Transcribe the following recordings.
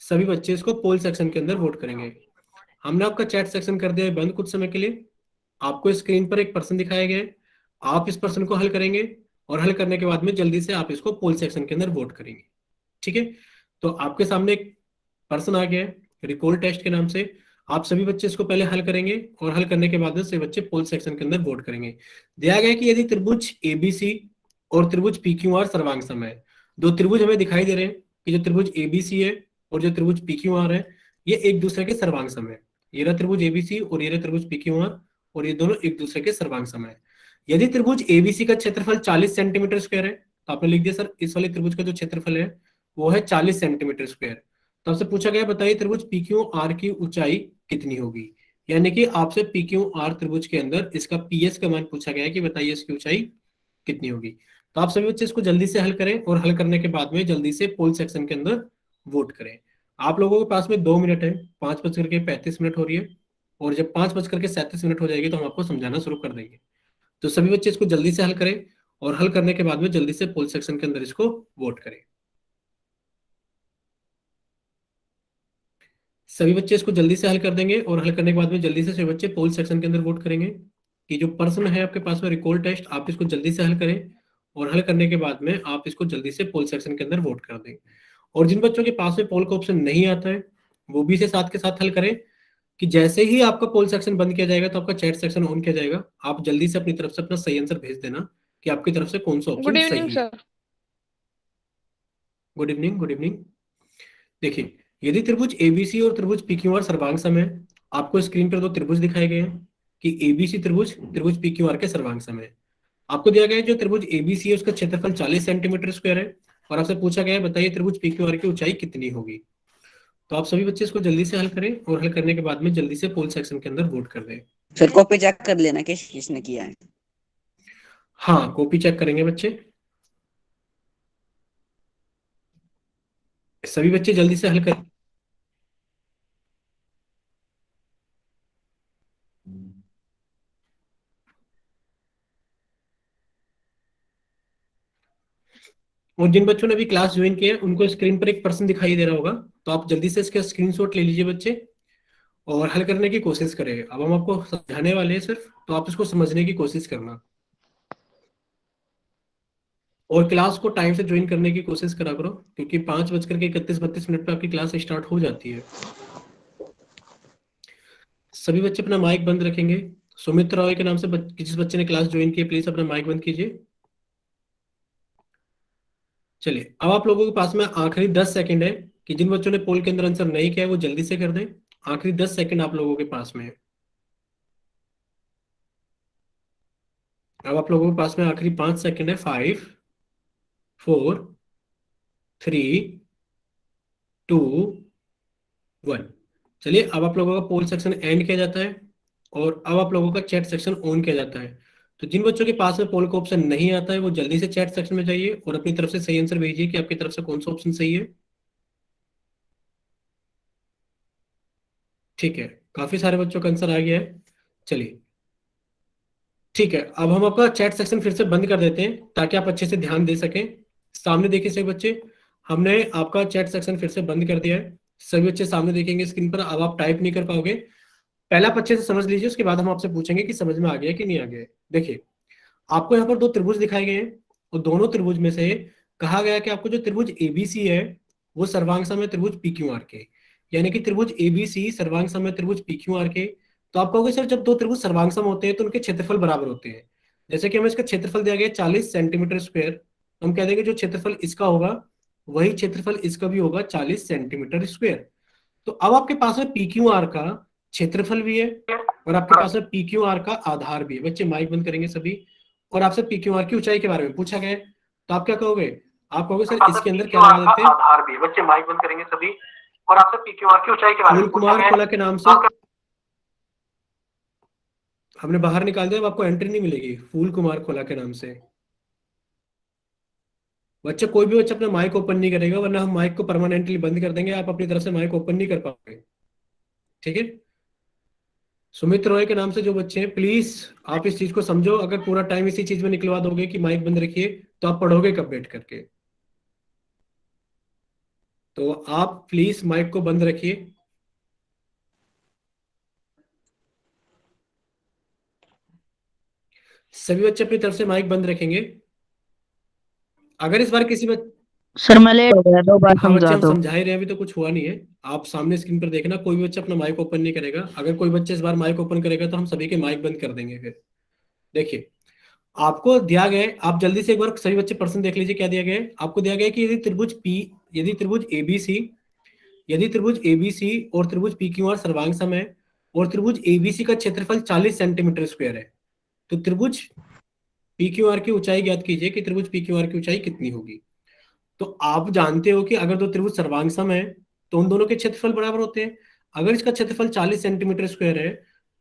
सभी बच्चे इसको पोल सेक्शन के अंदर वोट करेंगे। हमने आपका चैट सेक्शन कर दिया है बंद कुछ समय के लिए। आपको स्क्रीन पर एक पर्सन दिखाया गया है, आप इस पर्सन को हल करेंगे, और हल करने के बाद में जल्दी से आप इसको पोल सेक्शन के अंदर वोट करेंगे। ठीक है, तो आपके सामने एक पर्सन आ गया है रिकॉल टेस्ट के नाम से। आप सभी बच्चे इसको पहले हल करेंगे, और हल करने के बाद में सभी बच्चे पोल सेक्शन के अंदर वोट करेंगे। दिया गया है कि यदि त्रिभुज एबीसी और त्रिभुज पीक्यूआर सर्वांग सम है। दो त्रिभुज हमें दिखाई दे रहे हैं कि जो त्रिभुज एबीसी है और जो त्रिभुज पीक्यूआर है, ये एक दूसरे के सर्वांग सम है। ये रहा त्रिभुज एबीसी और ये रहा त्रिभुज पीक्यूआर, और ये दोनों एक दूसरे के सर्वांग सम है। यदि त्रिभुज एबीसी का क्षेत्रफल 40 सेंटीमीटर स्क्वायर है, तो आपने लिख दिया सर इस वाले त्रिभुज का जो क्षेत्रफल है वो है 40 सेंटीमीटर स्क्वायर। तो आपसे पूछा गया बताइए त्रिभुज पी क्यू आर की ऊंचाई कितनी होगी। यानी कि आपसे पी क्यू आर त्रिभुज के अंदर इसका पीएस का मान पूछा गया है कि बताइए इसकी ऊंचाई कितनी होगी। तो आप सभी बच्चे इसको जल्दी से हल करें, और हल करने के बाद में जल्दी से पोल सेक्शन के अंदर वोट करें। आप लोगों के पास में 2 मिनट है, 5:35 हो रही है, और जब 5:37 हो जाएगी तो हम आपको समझाना शुरू कर देंगे। तो सभी बच्चे इसको जल्दी से हल करें, और हल करने के बाद में जल्दी से पोल सेक्शन के अंदर इसको वोट करें। सभी बच्चे इसको जल्दी से हल कर देंगे, और हल करने के बाद में जल्दी से सभी बच्चे पोल सेक्शन के अंदर वोट करेंगे कि जो प्रश्न है आपके पास में रिकॉल टेस्ट, आप इसको जल्दी से हल करें, और हल करने के बाद में आप इसको जल्दी से पोल सेक्शन के अंदर वोट कर दें। और जिन बच्चों के पास में पोल का ऑप्शन नहीं आता है, वो भी इसे साथ के साथ हल करें कि जैसे ही आपका पोल सेक्शन बंद किया जाएगा तो आपका चैट सेक्शन ऑन किया जाएगा। आप जल्दी से अपनी तरफ से अपना सही आंसर भेज देना कि आपकी तरफ से कौन सा गुड ऑप्शन इवनिंग सही है। Sir. Good evening, good evening. देखिए, यदि त्रिभुज एबीसी और त्रिभुज पीक्यूआर सर्वांग सम है, आपको स्क्रीन पर दो त्रिभुज दिखाए गए हैं कि एबीसी त्रिभुज त्रिभुज पीक्यूआर के सर्वांग सम है। आपको दिया गया है जो त्रिभुज एबीसी है उसका क्षेत्रफल 40 सेंटीमीटर स्क्वायर है, और आपसे पूछा गया है बताइए त्रिभुज पीक्यूआर की ऊंचाई कितनी होगी। तो आप सभी बच्चे इसको जल्दी से हल करें, और हल करने के बाद में जल्दी से पोल सेक्शन के अंदर वोट कर दें। फिर कॉपी चेक कर लेना कि किसने किया है। हाँ, कॉपी चेक करेंगे बच्चे। सभी बच्चे जल्दी से हल करें। और जिन बच्चों ने अभी क्लास ज्वाइन किया है उनको स्क्रीन पर एक पर्सन दिखाई दे रहा होगा, तो आप जल्दी से इसका स्क्रीनशॉट ले लीजिए बच्चे, और हल करने की कोशिश करें। अब हम आपको समझाने वाले हैं सिर्फ, तो आप इसको समझने की कोशिश करना, और क्लास को टाइम से ज्वाइन करने की कोशिश करा करो, क्योंकि 5:31-32 पे आपकी क्लास स्टार्ट हो जाती है। सभी बच्चे अपना माइक बंद रखेंगे। सुमित रॉय के नाम से जिस बच्चे ने क्लास ज्वाइन की प्लीज अपना माइक बंद कीजिए। चलिए, अब आप लोगों के पास में आखिरी 10 सेकंड है कि जिन बच्चों ने पोल के अंदर आंसर नहीं किया है वो जल्दी से कर दें। आखिरी 10 सेकंड आप लोगों के पास में है। अब आप लोगों के पास में आखिरी 5 सेकंड है। 5, 4, 3, 2, 1। चलिए, अब आप लोगों का पोल सेक्शन एंड किया जाता है, और अब आप लोगों का चैट सेक्शन ऑन किया जाता है। तो जिन बच्चों के पास में पोल का ऑप्शन नहीं आता है वो जल्दी से चैट सेक्शन में जाइए, और अपनी तरफ से सही आंसर भेजिए कि आपकी तरफ से कौन सा ऑप्शन सही है। ठीक है, काफी सारे बच्चों का आंसर आ गया है। चलिए, ठीक है, अब हम आपका चैट सेक्शन फिर से बंद कर देते हैं ताकि आप अच्छे से ध्यान दे सकें। सामने देखिए सभी बच्चे, हमने आपका चैट सेक्शन फिर से बंद कर दिया है। सभी बच्चे सामने देखेंगे स्क्रीन पर। अब आप टाइप नहीं कर पाओगे, पहला आप अच्छे से समझ लीजिए, उसके बाद हम आपसे पूछेंगे कि समझ में आ गया कि नहीं आ गया। देखिए, आपको यहाँ पर दो त्रिभुज दिखाए गए हैं, और दोनों त्रिभुज में से कहा गया कि आपको जो त्रिभुज एबीसी है वो सर्वांग सम है त्रिभुज पीक्यूआर के। यानी कि त्रिभुज एबीसी सर्वांग सम है त्रिभुज पीक्यूआर के। तो आप कहोगे सर जब दो त्रिभुज सर्वांग सम होते हैं तो उनके क्षेत्रफल बराबर होते हैं। जैसे कि हमें इसका क्षेत्रफल दिया गया 40 सेंटीमीटर स्क्वायर, तो हम कह देंगे जो क्षेत्रफल इसका होगा वही क्षेत्रफल इसका भी होगा 40 सेंटीमीटर स्क्वायर। तो अब आपके पास में पीक्यूआर का क्षेत्रफल भी है, और आपके पास में पीक्यूआर का आधार भी है। बच्चे माइक बंद करेंगे सभी। और आपसे पीक्यूआर की ऊंचाई के बारे में पूछा गया है, तो आप क्या कहोगे? आप कहोगे सर इसके अंदर क्या लगा देते हैं। आधार भी है। बच्चे माइक बंद करेंगे सभी। और आपसे पीक्यूआर की ऊंचाई के बारे फूल में पूछा कुमार गया है। खोला के नाम से हमने बाहर निकाल दिया, अब आपको एंट्री नहीं मिलेगी फूल कुमार खोला के नाम से। बच्चे कोई भी बच्चा अपना माइक ओपन नहीं करेगा, वरना हम माइक को परमानेंटली बंद कर देंगे, आप अपनी तरफ से माइक ओपन नहीं कर पाओगे। ठीक है, सुमित रॉय के नाम से जो बच्चे हैं प्लीज आप इस चीज को समझो। अगर पूरा टाइम इसी चीज में निकलवा दोगे कि माइक बंद रखिए, तो आप पढ़ोगे कब बैठ करके। तो आप प्लीज माइक को बंद रखिए। सभी बच्चे अपनी तरफ से माइक बंद रखेंगे। अगर इस बार किसी बच्चे, सर मैं लेट हो गया, 2 बार हाँ बच्चे समझा हम दो। समझा ही रहे हैं, अभी तो कुछ हुआ नहीं है। आप सामने स्क्रीन पर देखना, कोई भी बच्चा अपना माइक ओपन नहीं करेगा। अगर कोई बच्चा इस बार माइक ओपन करेगा तो हम सभी के माइक बंद कर देंगे फिर। देखिए, आपको दिया गया है, आप जल्दी से एक बार सभी बच्चे प्रश्न देख लीजिए, क्या दिया गया है। आपको दिया गया है कि यदि त्रिभुज एबीसी, यदि त्रिभुज एबीसी और त्रिभुज पी क्यू आर सर्वांग सम है और त्रिभुज एबीसी का क्षेत्रफल 40 सेंटीमीटर स्क्वायर है, तो त्रिभुज पी क्यू आर की ऊंचाई ज्ञात कीजिए कि त्रिभुज पी क्यू आर की ऊंचाई कितनी होगी। तो आप जानते हो कि अगर दो त्रिभुज सर्वांग सम है तो उन दोनों के क्षेत्रफल बराबर होते हैं। अगर इसका क्षेत्रफल 40 सेंटीमीटर स्क्वायर है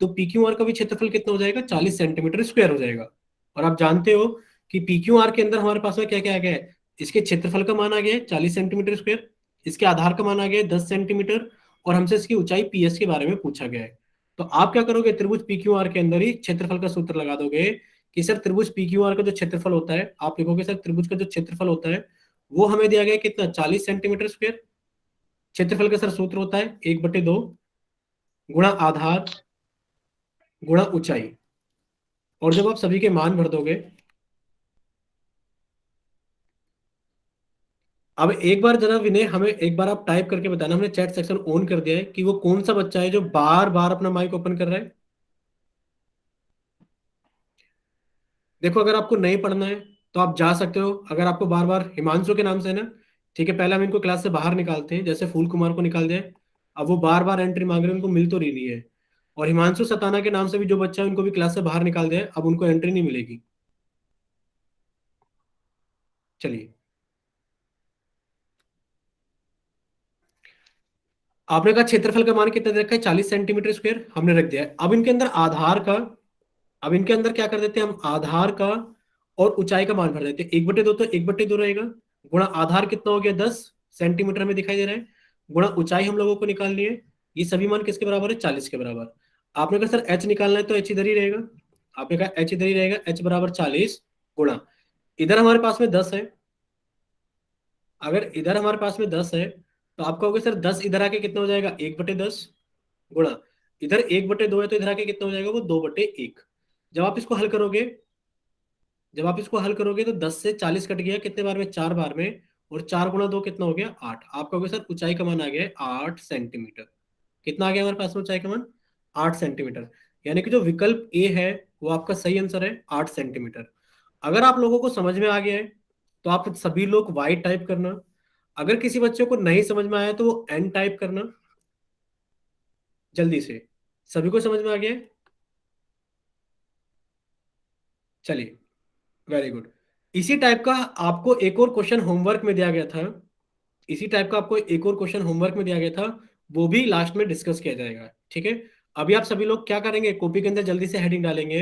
तो पी क्यू आर का भी क्षेत्रफल कितना हो जाएगा, 40 सेंटीमीटर स्क्वायर हो जाएगा। और आप जानते हो कि पी क्यू आर के अंदर हमारे पास में क्या क्या आ गया है, इसके क्षेत्रफल का मान आ गया है 40 सेंटीमीटर स्क्वायर, इसके आधार का मान आ गया है 10 सेंटीमीटर, और हमसे इसकी ऊंचाई पी एस के बारे में पूछा गया है। तो आप क्या करोगे, त्रिभुज पी क्यू आर के अंदर ही क्षेत्रफल का सूत्र लगा दोगे कि सर त्रिभुज पी क्यू आर का जो क्षेत्रफल होता है, आप लिखोगे सर त्रिभुज का जो क्षेत्रफल होता है वो हमें दिया गया है कितना, 40 सेंटीमीटर स्क्वायर। क्षेत्रफल का सर सूत्र होता है 1/2 गुणा आधार गुणा ऊंचाई। और जब आप सभी के मान भर दोगे, अब एक बार जरा विनय हमें एक बार आप टाइप करके बताना, हमने चैट सेक्शन ऑन कर दिया है, कि वो कौन सा बच्चा है जो बार बार अपना माइक ओपन कर रहा है। देखो, अगर आपको नहीं पढ़ना है तो आप जा सकते हो। अगर आपको बार बार, हिमांशु के नाम से है ना, ठीक है, पहले हम इनको क्लास से बाहर निकालते हैं, जैसे फूल कुमार को निकाल दिया है। अब वो बार बार एंट्री मांग रहे हैं, उनको मिल तो रही है। और हिमांशु सताना के नाम से भी जो बच्चा है उनको भी क्लास से बाहर निकाल दिया है, अब उनको एंट्री नहीं मिलेगी। चलिए, आपने कहा क्षेत्रफल का मान कितना दे रखा है, 40 सेंटीमीटर स्क्वायर हमने रख दिया है। अब इनके अंदर आधार का, अब इनके अंदर क्या कर देते हैं हम, आधार का और ऊंचाई का मान भर देते हैं। 1/2 तो 1/2 रहेगा, गुणा आधार कितना हो गया, 10 सेंटीमीटर में दिखाई दे रहा है, गुणा ऊंचाई हम लोगों को निकालनी है। ये सभी मान किसके बराबर है, 40 के बराबर। आपने कहा सर एच निकालना है, तो एच इधर ही रहेगा। आपने कहा एच इधर ही रहेगा, एच बराबर 40 गुणा, इधर हमारे पास में 10 है। अगर इधर हमारे पास में 10 है तो आप कहोगे सर 10 इधर आके कितना हो जाएगा, 1/10 गुणा, इधर 1/2 है तो इधर आके कितना हो जाएगा, वो 2/1। जब आप इसको हल करोगे, जब आप इसको हल करोगे तो 10 से 40 कट गया कितने बार में, 4 बार में, और 4 गुणा 2 कितना हो गया, 8। आप कहोगे सर ऊंचाई का मान आ गया है 8 सेंटीमीटर। कितना आ गया हमारे पास में ऊंचाई का मान, 8 सेंटीमीटर। यानी कि जो विकल्प ए है वो आपका सही आंसर है, 8 सेंटीमीटर। अगर आप लोगों को समझ में आ गया है तो आप सभी लोग वाई टाइप करना। अगर किसी बच्चे को नहीं समझ में आया तो वो एन टाइप करना जल्दी से। सभी को समझ में आ गया है? चलिए, वेरी गुड। इसी टाइप का आपको एक और क्वेश्चन होमवर्क में दिया गया था, इसी टाइप का आपको एक और क्वेश्चन होमवर्क में दिया गया था, वो भी लास्ट में डिस्कस किया जाएगा, ठीक है। अभी आप सभी लोग क्या करेंगे, कॉपी के अंदर जल्दी से हेडिंग डालेंगे।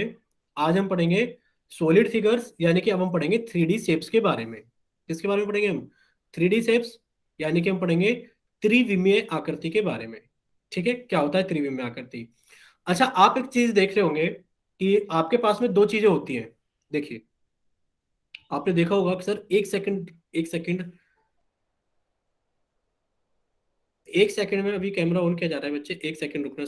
आज हम पढ़ेंगे सॉलिड फिगर्स, यानी कि अब हम पढ़ेंगे 3D शेप्स के बारे में। किसके बारे में पढ़ेंगे हम, 3D शेप्स, यानी कि हम पढ़ेंगे त्रिविमीय आकृति के बारे में। ठीक है, क्या होता है त्रिविमीय आकृति। अच्छा, आप एक चीज देख रहे होंगे कि आपके पास में दो चीजें होती हैं। देखिए, आपने देखा होगा कि सर, एक सेकंड, एक सेकंड, एक सेकंड में अभी कैमरा ऑन किया जा रहा है बच्चे, एक सेकंड रुकना।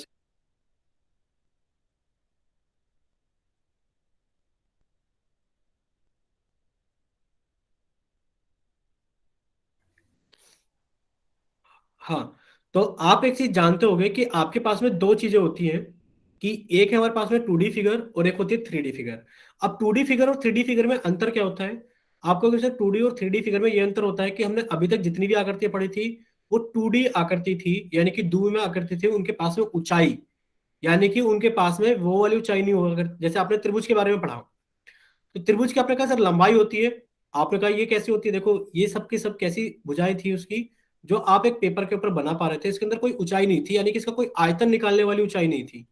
हाँ, तो आप एक चीज जानते होंगे कि आपके पास में दो चीजें होती हैं, कि एक है हमारे पास में 2D फिगर और एक होती है 3D फिगर। अब 2D फिगर और 3D फिगर में अंतर क्या होता है, आपको सर 2D और 3D फिगर में ये अंतर होता है कि हमने अभी तक जितनी भी आकृतियां पढ़ी थी वो 2D आकृति थी, यानी कि द्विविमीय आकृति थी, उनके पास में ऊंचाई, यानी कि उनके पास में वो वाली ऊंचाई नहीं होगा। जैसे आपने त्रिभुज के बारे में पढ़ा, तो त्रिभुज की आपने कहा सर लंबाई होती है, आपने कहा ये कैसी होती है, देखो ये सब की सब कैसी भुजाएं थी उसकी, जो आप एक पेपर के ऊपर बना पा रहे थे, इसके अंदर कोई ऊंचाई नहीं थी, यानी कि इसका कोई आयतन निकालने वाली ऊंचाई नहीं थी।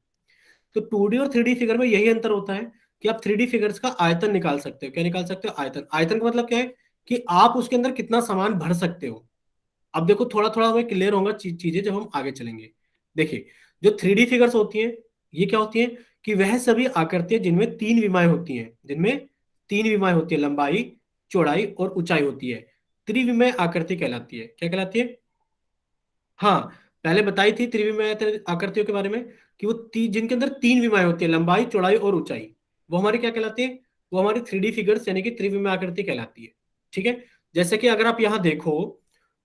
तो 2D और 3D फिगर में यही अंतर होता है कि आप 3D फिगर्स का आयतन निकाल सकते हो। क्या निकाल सकते हो, आयतन। आयतन का मतलब क्या है कि आप उसके अंदर कितना सामान भर सकते हो। अब देखो, थोड़ा थोड़ा हमें क्लियर होगा चीजें जब हम आगे चलेंगे। देखिए, जो 3D फिगर्स होती हैं, ये क्या होती हैं कि वह सभी आकृतियां जिनमें तीन विमाएं होती हैं, जिनमें तीन विमाएं होती है, लंबाई, चौड़ाई और ऊंचाई होती है, त्रिविमीय आकृति कहलाती है। क्या कहलाती है, हाँ, पहले बताई थी त्रिविमीय आकृतियों के बारे में कि वो जिनके अंदर 3 विमाएं होती है, लंबाई, चौड़ाई और ऊंचाई, वो हमारी क्या कहलाती है? वो हमारी 3D फिगर्स यानी कि त्रिविमीय आकृति कहलाती है। ठीक है। जैसे कि अगर आप यहाँ देखो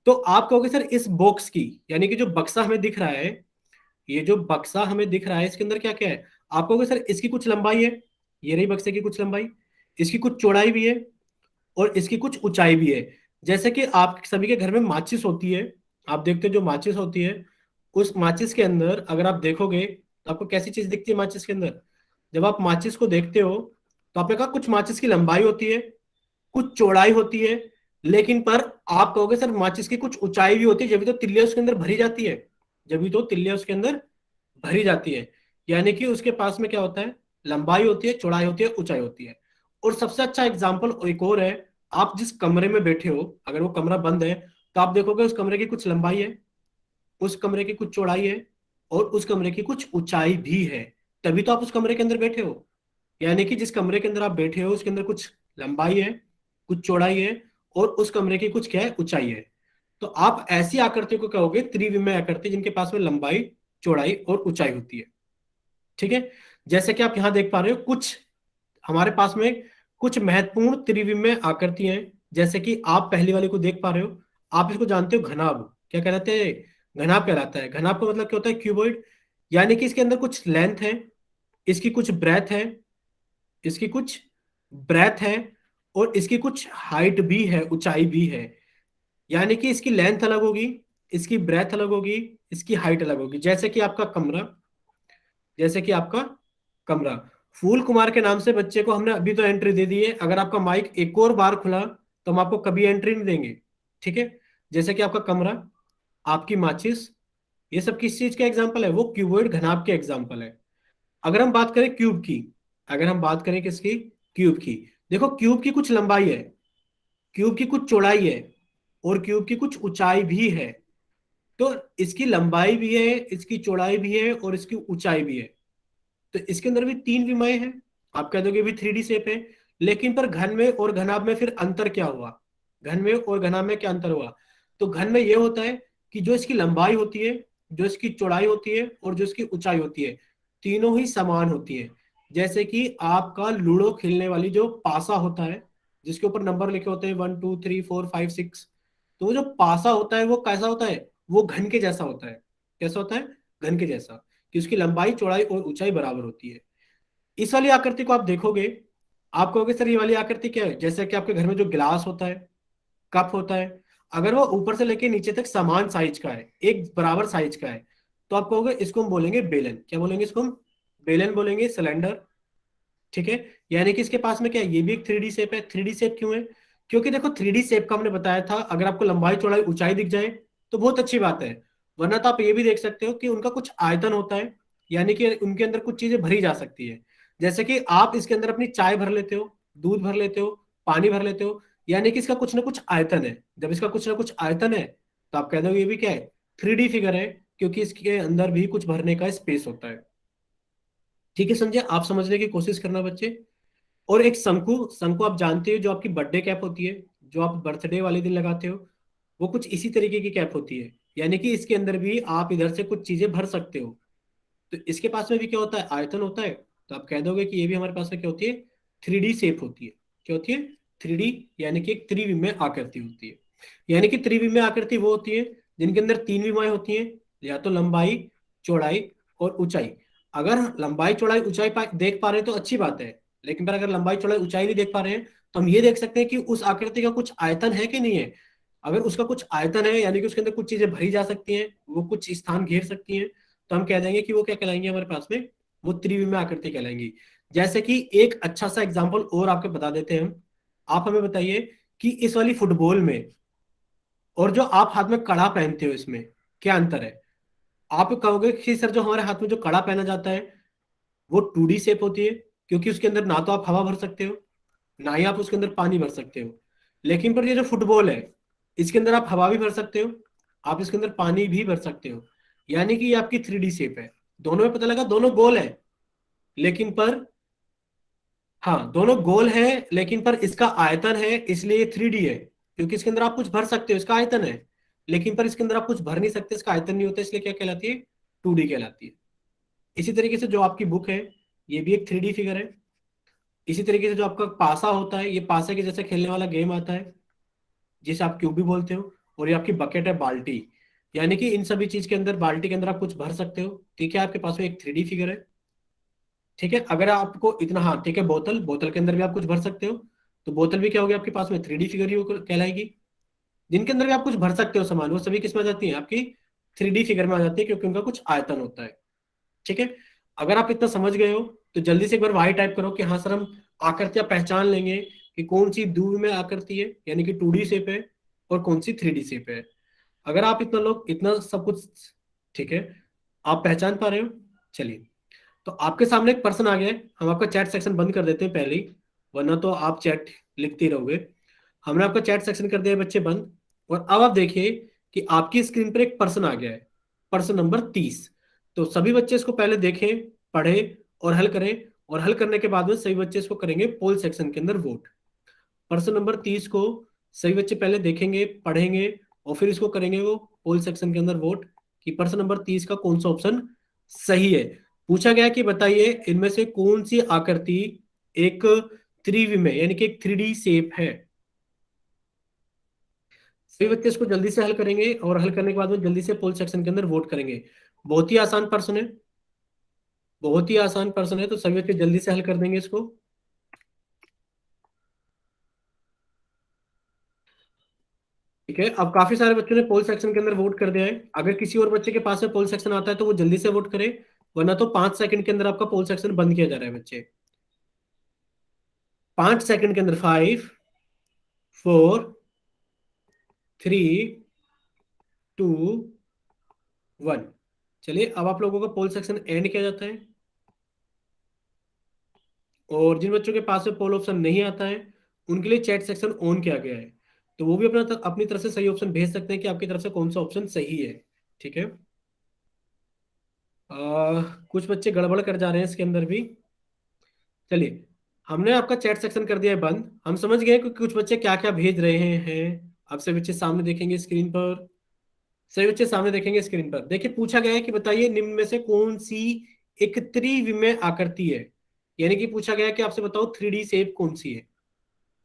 तो आप कहोगे सर इस बॉक्स की, यानी कि जो बक्सा हमें दिख रहा है, ये जो बक्सा हमें दिख रहा है इसके अंदर क्या क्या है? आप कहोगे सर इसकी कुछ लंबाई है, ये रही बक्से की कुछ लंबाई, इसकी कुछ चौड़ाई भी है और इसकी कुछ ऊंचाई भी है। जैसे कि आप सभी के घर में माचिस होती है, आप देखते हो जो माचिस होती है, उस माचिस के अंदर अगर आप देखोगे तो आपको कैसी चीज दिखती है माचिस के अंदर? जब आप माचिस को देखते हो तो आपने कहा कुछ माचिस की लंबाई होती है, कुछ चौड़ाई होती है, लेकिन पर आप कहोगे सर माचिस की कुछ ऊंचाई भी होती है, जब भी तो तिल्लियां उसके अंदर भरी जाती है, जब भी तो तिल्लियां उसके अंदर भरी जाती है। यानी कि उसके पास में क्या होता है? लंबाई होती है, चौड़ाई होती है, ऊंचाई होती है। और सबसे अच्छा एग्जाम्पल एक और है, आप जिस कमरे में बैठे हो, अगर वो कमरा बंद है तो आप देखोगे उस कमरे की कुछ लंबाई है, उस कमरे की कुछ चौड़ाई है और उस कमरे की कुछ ऊंचाई भी है, तभी तो आप उस कमरे के अंदर बैठे हो। यानी कि जिस कमरे के अंदर आप बैठे हो उसके अंदर कुछ लंबाई है, कुछ चौड़ाई है और उस कमरे की कुछ क्या है? ऊंचाई है। तो आप ऐसी आकृतियों को कहोगे त्रिविमीय आकृति, जिनके पास में लंबाई, चौड़ाई और ऊंचाई होती है। ठीक है। जैसे कि आप यहां देख पा रहे हो कुछ हमारे पास में कुछ महत्वपूर्ण त्रिविमीय आकृतियां हैं। जैसे कि आप पहली वाले को देख पा रहे हो, आप इसको जानते हो घनाभ, क्या कहलाते हैं? घनाभ कहलाता है। घनाभ का मतलब क्या होता है? क्यूबॉइड। यानी कि इसके अंदर कुछ लेंथ है, इसकी कुछ ब्रेथ है, इसकी कुछ ब्रेथ है और इसकी कुछ हाइट भी है, ऊंचाई भी है। यानी कि इसकी लेंथ अलग होगी, इसकी ब्रेथ अलग होगी, इसकी हाइट अलग होगी। जैसे कि आपका कमरा, फूल कुमार के नाम से बच्चे को हमने अभी तो एंट्री दे दी है, अगर आपका माइक एक और बार खुला तो हम आपको कभी एंट्री नहीं देंगे। ठीक है। जैसे कि आपका कमरा, आपकी माचिस, ये सब किस चीज का एग्जाम्पल है? वो क्यूबॉइड घनाभ के एग्जाम्पल है। अगर हम बात करें क्यूब की, अगर हम बात करें किसकी? क्यूब की। देखो क्यूब की कुछ लंबाई है, क्यूब की कुछ चौड़ाई है और क्यूब की कुछ ऊंचाई भी है। तो इसकी लंबाई भी है, इसकी चौड़ाई भी है और इसकी ऊंचाई भी है। तो इसके अंदर भी 3 विमाएं हैं। आप कह दोगे भी 3D शेप है, लेकिन पर घन में और घनाभ में फिर अंतर क्या हुआ? घन में और घनाभ में क्या अंतर हुआ? तो घन में यह होता है कि जो इसकी लंबाई होती है, जो इसकी चौड़ाई होती है और जो इसकी ऊंचाई होती है, तीनों ही समान होती है। जैसे कि आपका लूडो खेलने वाली जो पासा होता है, जिसके ऊपर नंबर लिखे होते हैं 1 2 3 4 5 6, तो वो जो पासा होता है वो कैसा होता है? वो घन के जैसा होता है। कैसा होता है? घन के जैसा, कि उसकी लंबाई, चौड़ाई और ऊंचाई बराबर होती है। इस वाली आकृति को आप देखोगे, आप कहोगे सर ये वाली आकृति क्या है? जैसे कि आपके घर में जो गिलास होता है, कप होता है, अगर वो ऊपर से लेके नीचे तक समान साइज का है, एक बराबर साइज का है, तो आप कहोगे इसको हम बोलेंगे बेलन। क्या बोलेंगे इसको हम? बेलन बोलेंगे, सिलेंडर। ठीक है। यानी कि इसके पास में क्या है? ये भी एक 3D शेप है। 3D शेप क्यों है? क्योंकि देखो 3D शेप का हमने बताया था, अगर आपको लंबाई, चौड़ाई, ऊंचाई दिख जाए तो बहुत अच्छी बात है, वरना तो आप ये भी देख सकते हो कि उनका कुछ आयतन होता है, यानी कि उनके अंदर कुछ चीजें भरी जा सकती है। जैसे कि आप इसके अंदर अपनी चाय भर लेते हो, दूध भर लेते हो, पानी भर लेते हो, यानी कि इसका कुछ ना कुछ आयतन है। जब इसका कुछ ना कुछ आयतन है तो आप कह दो ये भी क्या है? 3D फिगर है, क्योंकि इसके अंदर भी कुछ भरने का स्पेस होता है। ठीक है, संजय, आप समझने की कोशिश करना बच्चे। और एक शंकु, शंकु आप जानते हो जो आपकी बर्थडे कैप होती है, जो आप बर्थडे वाले दिन लगाते हो, वो कुछ इसी तरीके की कैप होती है। यानी कि इसके अंदर भी आप इधर से कुछ चीजें भर सकते हो। तो इसके पास में भी क्या होता है? आयतन होता है। तो आप कह दोगे कि ये भी हमारे पास में क्या होती है? 3D शेप होती है। क्या होती है? 3D, यानी कि एक त्रिविमीय आकृति होती है। यानी कि त्रिविमीय आकृति वो होती है जिनके अंदर 3 विमाएं होती हैं, या तो लंबाई, चौड़ाई और ऊंचाई। अगर लंबाई, चौड़ाई, ऊंचाई देख पा रहे हैं तो अच्छी बात है, लेकिन पर अगर लंबाई, चौड़ाई, ऊंचाई नहीं देख पा रहे हैं तो हम ये देख सकते हैं कि उस आकृति का कुछ आयतन है कि नहीं है। अगर उसका कुछ आयतन है, यानी कि उसके अंदर कुछ चीजें भरी जा सकती हैं, वो कुछ स्थान घेर सकती हैं, तो हम कह देंगे कि वो क्या कहलाएंगे हमारे पास में? वो त्रिविमीय आकृति कहलाएंगी। जैसे कि एक अच्छा सा एग्जांपल और आपको बता देते हैं हम। आप हमें बताइए कि इस वाली फुटबॉल में और जो आप हाथ में कड़ा पहनते हो, इसमें क्या अंतर है? आप कहोगे कि सर जो हमारे हाथ में जो कड़ा पहना जाता है वो 2D शेप होती है, क्योंकि उसके अंदर ना तो आप हवा भर सकते हो, ना ही आप उसके अंदर पानी भर सकते हो। लेकिन पर ये जो फुटबॉल है, इसके अंदर आप हवा भी भर सकते हो, आप इसके अंदर पानी भी भर सकते हो। यानी कि ये आपकी 3D शेप है। दोनों में पता लगा, दोनों गोल है, लेकिन पर, हाँ दोनों गोल है, लेकिन पर इसका आयतन है, इसलिए ये 3D है, क्योंकि इसके अंदर आप कुछ भर सकते हो, इसका आयतन है। लेकिन पर इसके अंदर आप कुछ भर नहीं सकते, इसका आयतन नहीं होता, इसलिए क्या कहलाती है, 2D कहलाती है। इसी तरीके से जो आपकी बुक है ये भी एक 3D फिगर है। इसी तरीके से जो आपका पासा होता है, ये पासे के जैसे खेलने वाला गेम आता है जिसे आप क्यूब भी बोलते हो। और ये आपकी बकेट है, बाल्टी, यानी कि इन सभी चीज के अंदर, बाल्टी के अंदर आप कुछ भर सकते हो। ठीक है, आपके पास में एक 3D फिगर है। ठीक है, अगर आपको इतना, हाँ ठीक है, बोतल, बोतल के अंदर भी आप कुछ भर सकते हो, तो बोतल भी क्या होगी आपके पास में, 3D फिगर ही कहलाएगी। जिनके अंदर भी आप कुछ भर सकते हो सामान, वो सभी किस में आ जाती है, आपकी 3D फिगर में आ जाती है, क्योंकि उनका कुछ आयतन होता है। ठीक है, अगर आप इतना समझ गए हो तो जल्दी से एक बार वाई टाइप करो कि हाँ सर हम आकृतियां पहचान लेंगे कि कौन सी दूर में आकृति है, यानी कि 2D शेप है, और कौन सी 3D शेप है। अगर आप इतना लोग इतना सब कुछ, ठीक है, आप पहचान पा रहे हो। चलिए, तो आपके सामने एक पर्सन आ गया है, हम आपका चैट सेक्शन बंद कर देते हैं पहले ही, वरना तो आप चैट लिखते ही रहोगे। हमने आपका चैट सेक्शन कर दिया है बच्चे बंद। और अब आप देखिए कि आपकी स्क्रीन पर एक पर्सन आ गया है, पर्सन नंबर 30। तो सभी बच्चे इसको पहले देखें, पढ़े और हल करें, और हल करने के बाद में सभी बच्चे इसको करेंगे पोल सेक्शन के अंदर वोट। पर्सन नंबर 30 को सभी बच्चे पहले देखेंगे, पढ़ेंगे, और फिर इसको करेंगे वो पोल सेक्शन के अंदर वोट कि पर्सन नंबर 30 का कौन सा ऑप्शन सही है। पूछा गया कि बताइए इनमें से कौन सी आकृति एक त्रिविमीय यानी कि एक 3D शेप है। सभी बच्चे इसको जल्दी से हल करेंगे, और हल करने के बाद में जल्दी से पोल सेक्शन के अंदर वोट करेंगे। बहुत ही आसान प्रश्न है, बहुत ही आसान प्रश्न है, तो सभी बच्चे जल्दी से हल कर देंगे इसको। ठीक है, अब काफी सारे बच्चों ने पोल सेक्शन के अंदर वोट कर दिया है। अगर किसी और बच्चे के पास में पोल सेक्शन आता है तो वो जल्दी से वोट करे, वरना तो 5 सेकंड के अंदर आपका पोल सेक्शन बंद किया जा रहा है बच्चे। 5 सेकंड के अंदर, 5, 4, 3, 2, 1। चलिए, अब आप लोगों का पोल सेक्शन एंड किया जाता है, और जिन बच्चों के पास में पोल ऑप्शन नहीं आता है उनके लिए चैट सेक्शन ऑन किया गया है, तो वो भी अपनी तरफ से सही ऑप्शन भेज सकते हैं कि आपकी तरफ से कौन सा ऑप्शन सही है। ठीक है, कुछ बच्चे गड़बड़ कर जा रहे हैं इसके अंदर भी। चलिए, हमने आपका चैट सेक्शन कर दिया है बंद। हम समझ गए कि कुछ बच्चे क्या क्या भेज रहे हैं। आप सभी बच्चे सामने देखेंगे स्क्रीन पर, सभी बच्चे सामने देखेंगे स्क्रीन पर। देखिए, पूछा गया है कि बताइए निम्न में से कौन सी एक त्रिविमीय आकृति है, यानी कि पूछा गया है कि आपसे बताओ 3D शेप कौन सी है।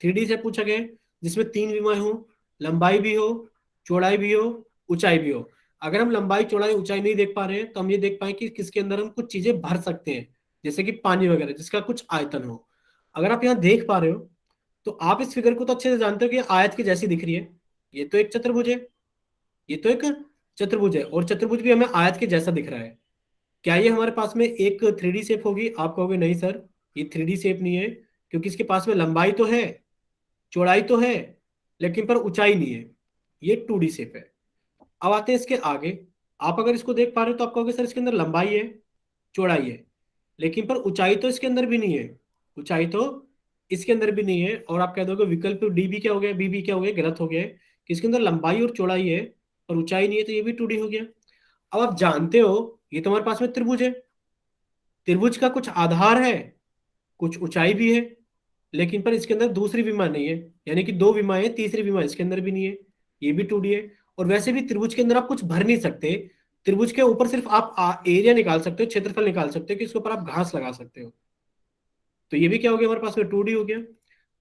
3D शेप पूछा गया है जिसमें 3 विमाएं हो, लंबाई भी हो, चौड़ाई भी हो, ऊंचाई भी हो। अगर हम लंबाई, चौड़ाई, ऊंचाई नहीं देख पा रहे हैं तो हम ये देख पाए कि किसके अंदर हम कुछ चीजें भर सकते हैं, जैसे कि पानी वगैरह जिसका कुछ आयतन हो। अगर आप यहाँ देख पा रहे हो तो आप इस फिगर को तो अच्छे से जानते हो कि ये आयत की जैसी दिख रही है। ये तो एक चतुर्भुज है, ये तो एक चतुर्भुज है, और चतुर्भुज भी हमें आयत के जैसा दिख रहा है। क्या ये हमारे पास में एक 3D शेप होगी? आप कहोगे नहीं सर, ये 3D शेप नहीं है, क्योंकि इसके पास में लंबाई तो है, चौड़ाई तो है, लेकिन पर ऊंचाई नहीं है। ये 2D शेप है। अब आते हैं इसके आगे। आप अगर इसको देख पा रहे हो तो आप कहोगे सर इसके अंदर लंबाई है, चौड़ाई है, लेकिन पर ऊंचाई तो इसके अंदर भी नहीं है, ऊंचाई तो इसके अंदर भी नहीं है। और आप कह दोगे विकल्प डी भी क्या हो गया, बी भी क्या हो गया, गलत हो गया है, कि इसके अंदर लंबाई और चौड़ाई है और ऊंचाई नहीं है, तो ये भी 2D हो गया। अब आप जानते हो ये तो हमारे पास में त्रिभुज है, त्रिभुज का कुछ आधार है, कुछ ऊंचाई भी है, लेकिन पर इसके अंदर दूसरी विमा नहीं है, यानी कि 2 विमाएं हैं, तीसरी विमा इसके अंदर भी नहीं है, ये भी 2D है। और वैसे भी त्रिभुज के अंदर आप कुछ भर नहीं सकते। त्रिभुज के ऊपर सिर्फ आप एरिया निकाल सकते हो, क्षेत्रफल निकाल सकते हो कि इसके ऊपर आप घास लगा सकते हो। तो ये भी क्या हो गया, हमारे पास में 2D हो गया।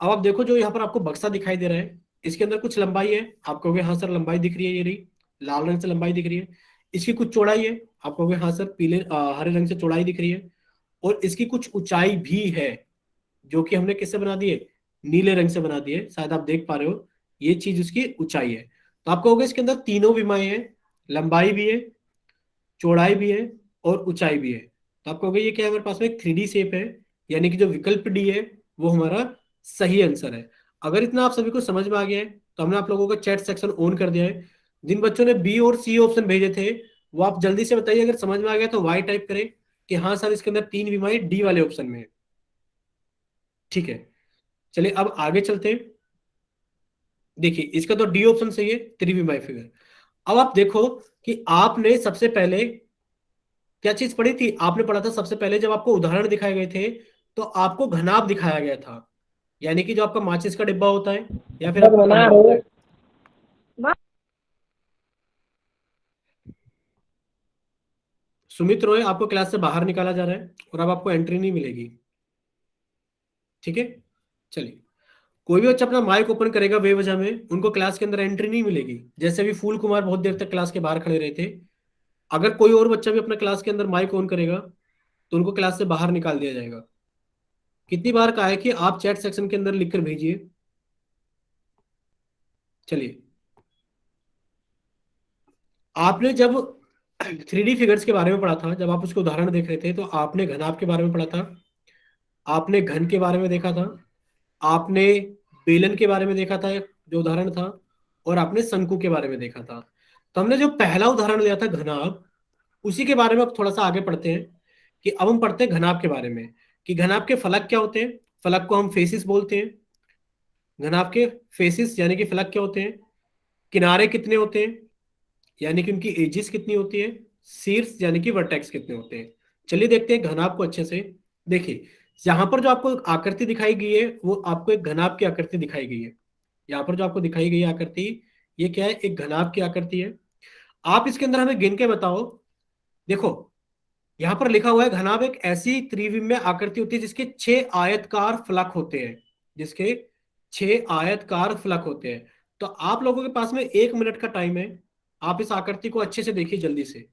अब आप देखो जो यहाँ पर आपको बक्सा दिखाई दे रहा है, इसके अंदर कुछ लंबाई है। आप कहोगे हाँ सर लंबाई दिख रही है, ये रही लाल रंग से लंबाई दिख रही है। इसकी कुछ चौड़ाई है, आप कहोगे हाँ सर हरे रंग से चौड़ाई दिख रही है। और इसकी कुछ ऊंचाई भी है, जो कि हमने किससे बना दिए, नीले रंग से बना दिए, शायद आप देख पा रहे हो, ये चीज उसकी ऊंचाई है। तो आप कहोगे इसके अंदर तीनों विमाएं हैं, लंबाई भी है, चौड़ाई भी है और ऊंचाई भी है। तो आप कहोगे ये क्या है, हमारे पास में एक 3D शेप है, यानी कि जो विकल्प डी है वो हमारा सही आंसर है। अगर इतना आप सभी को समझ में आ गया है तो हमने आप लोगों का चैट सेक्शन ऑन कर दिया है। जिन बच्चों ने बी और सी ऑप्शन भेजे थे वो आप जल्दी से बताइए, अगर समझ में आ गया तो वाई टाइप करें कि हाँ सर इसके अंदर 3 विमाएं डी वाले ऑप्शन में है। ठीक है, चलिए अब आगे चलते हैं। देखिए इसका तो डी ऑप्शन सही है, 3 विमाएं फिगर। अब आप देखो कि आपने सबसे पहले क्या चीज पढ़ी थी, आपने पढ़ा था सबसे पहले जब आपको उदाहरण दिखाए गए थे तो आपको घनाभ दिखाया गया था, यानी कि जो आपका माचिस का डिब्बा होता है या फिर आपका कंघा होता है। सुमित रॉय, आपको क्लास से बाहर निकाला जा रहा है और अब आपको एंट्री नहीं मिलेगी। ठीक है, चलिए। कोई भी बच्चा अपना माइक ओपन करेगा बेवजह में, उनको क्लास के अंदर एंट्री नहीं मिलेगी। जैसे अभी फूल कुमार बहुत देर तक क्लास के बाहर खड़े रहे थे, अगर कोई और बच्चा भी अपना क्लास के अंदर माइक ऑन करेगा तो उनको क्लास से बाहर निकाल दिया जाएगा। कितनी बार कहा है कि आप चैट सेक्शन के अंदर लिखकर भेजिए। चलिए, आपने जब 3D फिगर्स के बारे में पढ़ा था, जब आप उसके उदाहरण देख रहे थे, तो आपने घनाभ के बारे में पढ़ा था, आपने घन के बारे में देखा था, आपने बेलन के बारे में देखा था जो उदाहरण था, और आपने शंकु के बारे में देखा था। तो हमने जो पहला उदाहरण लिया था घनाभ, उसी के बारे में अब थोड़ा सा आगे पढ़ते हैं। कि अब हम पढ़ते हैं घनाभ के बारे में, कि घनाभ के फलक क्या होते हैं। फलक को हम फेसिस बोलते हैं। घनाभ के फेसिस यानी कि फलक क्या होते हैं, किनारे कितने होते हैं यानी कि उनकी एजिस कितनी होती है, शीर्ष यानी कि वर्टेक्स कितने होते हैं। चलिए देखते हैं घनाभ को अच्छे से। देखिए, यहाँ पर जो आपको आकृति दिखाई गई है वो आपको एक घनाभ की आकृति दिखाई गई है। यहाँ पर जो आपको दिखाई गई आकृति, ये क्या है, एक घनाभ की आकृति है। आप इसके अंदर हमें गिन के बताओ। देखो, यहाँ पर लिखा हुआ है घनाभ एक ऐसी त्रिविमीय आकृति होती है जिसके 6 आयतकार फलक होते हैं, जिसके 6 आयतकार फलक होते हैं। तो आप लोगों के पास में 1 मिनट का टाइम है, आप इस आकृति को अच्छे से देखिए जल्दी से।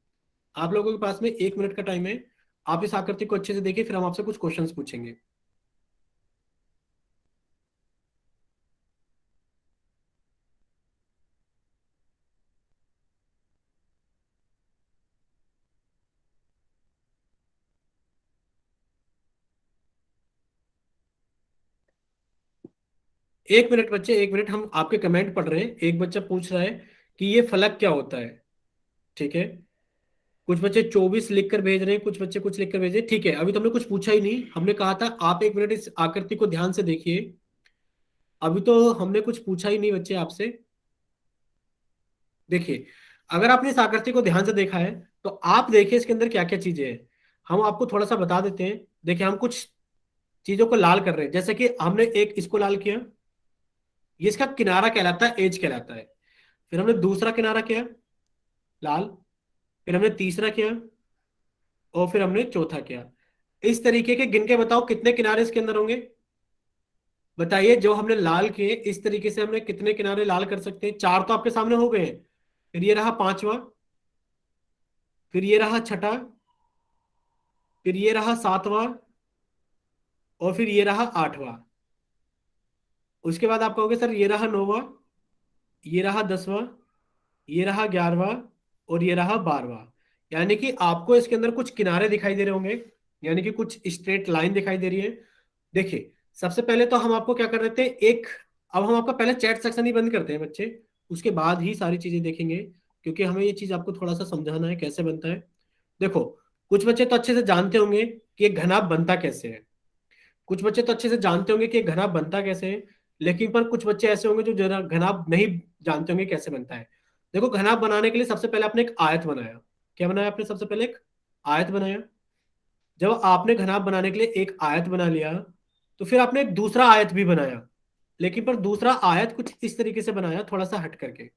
आप लोगों के पास में 1 मिनट का टाइम है, आप इस आकृति को अच्छे से देखिए, फिर हम आपसे कुछ क्वेश्चंस पूछेंगे। एक मिनट बच्चे, 1 मिनट, हम आपके कमेंट पढ़ रहे हैं। एक बच्चा पूछ रहा है कि ये फलक क्या होता है। ठीक है, कुछ बच्चे 24 लिखकर भेज रहे हैं, कुछ बच्चे कुछ लिखकर भेज रहे हैं। ठीक है, अभी तो हमने कुछ पूछा ही नहीं, हमने कहा था आप 1 मिनट इस आकृति को ध्यान से देखिए। अभी तो हमने कुछ पूछा ही नहीं बच्चे आपसे। देखिए, अगर आपने इस आकृति को ध्यान से देखा है तो आप देखिए इसके अंदर क्या क्या चीजें हैं। हम आपको थोड़ा सा बता देते हैं। देखिए, हम कुछ चीजों को लाल कर रहे हैं, जैसे कि हमने एक इसको लाल किया, ये इसका किनारा कहलाता है, एज कहलाता है। फिर हमने दूसरा किनारा किया लाल, फिर हमने तीसरा किया, और फिर हमने चौथा किया। इस तरीके के गिन के बताओ कितने किनारे इसके अंदर होंगे। बताइए, जो हमने लाल किए इस तरीके से हमने कितने किनारे लाल कर सकते हैं। 4 तो आपके सामने हो गए हैं, फिर ये रहा 5वां, फिर ये रहा 6ठा, फिर ये रहा 7वां, और फिर ये रहा 8वां। उसके बाद आप कहोगे सर ये रहा 9वां, ये रहा 10वां, ये रहा 11वां, और ये रहा 12वां। यानी कि आपको इसके अंदर कुछ किनारे दिखाई दे रहे होंगे, यानी कि कुछ स्ट्रेट लाइन दिखाई दे रही है। देखिए, सबसे पहले तो हम आपको क्या कर रहे थे, एक, अब हम आपका पहले चैट सेक्शन ही बंद करते हैं बच्चे, उसके बाद ही सारी चीजें देखेंगे, क्योंकि हमें ये चीज आपको थोड़ा सा समझाना है कैसे बनता है। देखो, कुछ बच्चे तो अच्छे से जानते होंगे कि एक घनाभ बनता कैसे है, कुछ बच्चे तो अच्छे से जानते होंगे कि एक घनाभ बनता कैसे है, लेकिन पर कुछ बच्चे ऐसे होंगे जो जरा घनाभ नहीं जानते होंगे कैसे बनता है। देखो, घनाभ बनाने के लिए सबसे पहले आपने एक आयत बनाया। क्या बनाया आपने, सबसे पहले एक आयत बनाया। जब आपने घनाभ बनाने के लिए एक आयत बना लिया, तो फिर आपने एक दूसरा आयत भी बनाया, लेकिन पर दूसरा आयत कुछ इस तरीके से बनाया, थोड़ा सा हट करके।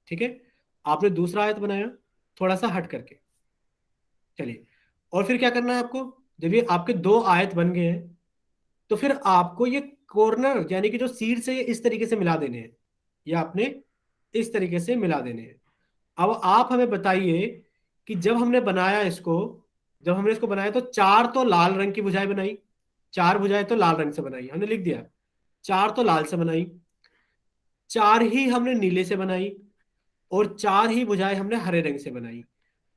ठीक है, आपने दूसरा आयत बनाया थोड़ा सा हट करके। चलिए, और फिर क्या करना है आपको, जब ये आपके 2 आयत बन गए हैं, तो फिर आपको ये कॉर्नर यानी कि जो शीर्ष है ये इस तरीके से मिला देने हैं, ये आपने इस तरीके से मिला देने हैं। अब आप हमें बताइए कि जब हमने बनाया इसको, जब हमने इसको बनाया तो 4 तो लाल रंग की भुजाएं बनाई, 4 भुजाएं तो लाल रंग से बनाई, हमने लिख दिया। 4 तो लाल से बनाई, 4 ही हमने नीले से बनाई, और 4 ही भुजाएं हमने हरे रंग से बनाई।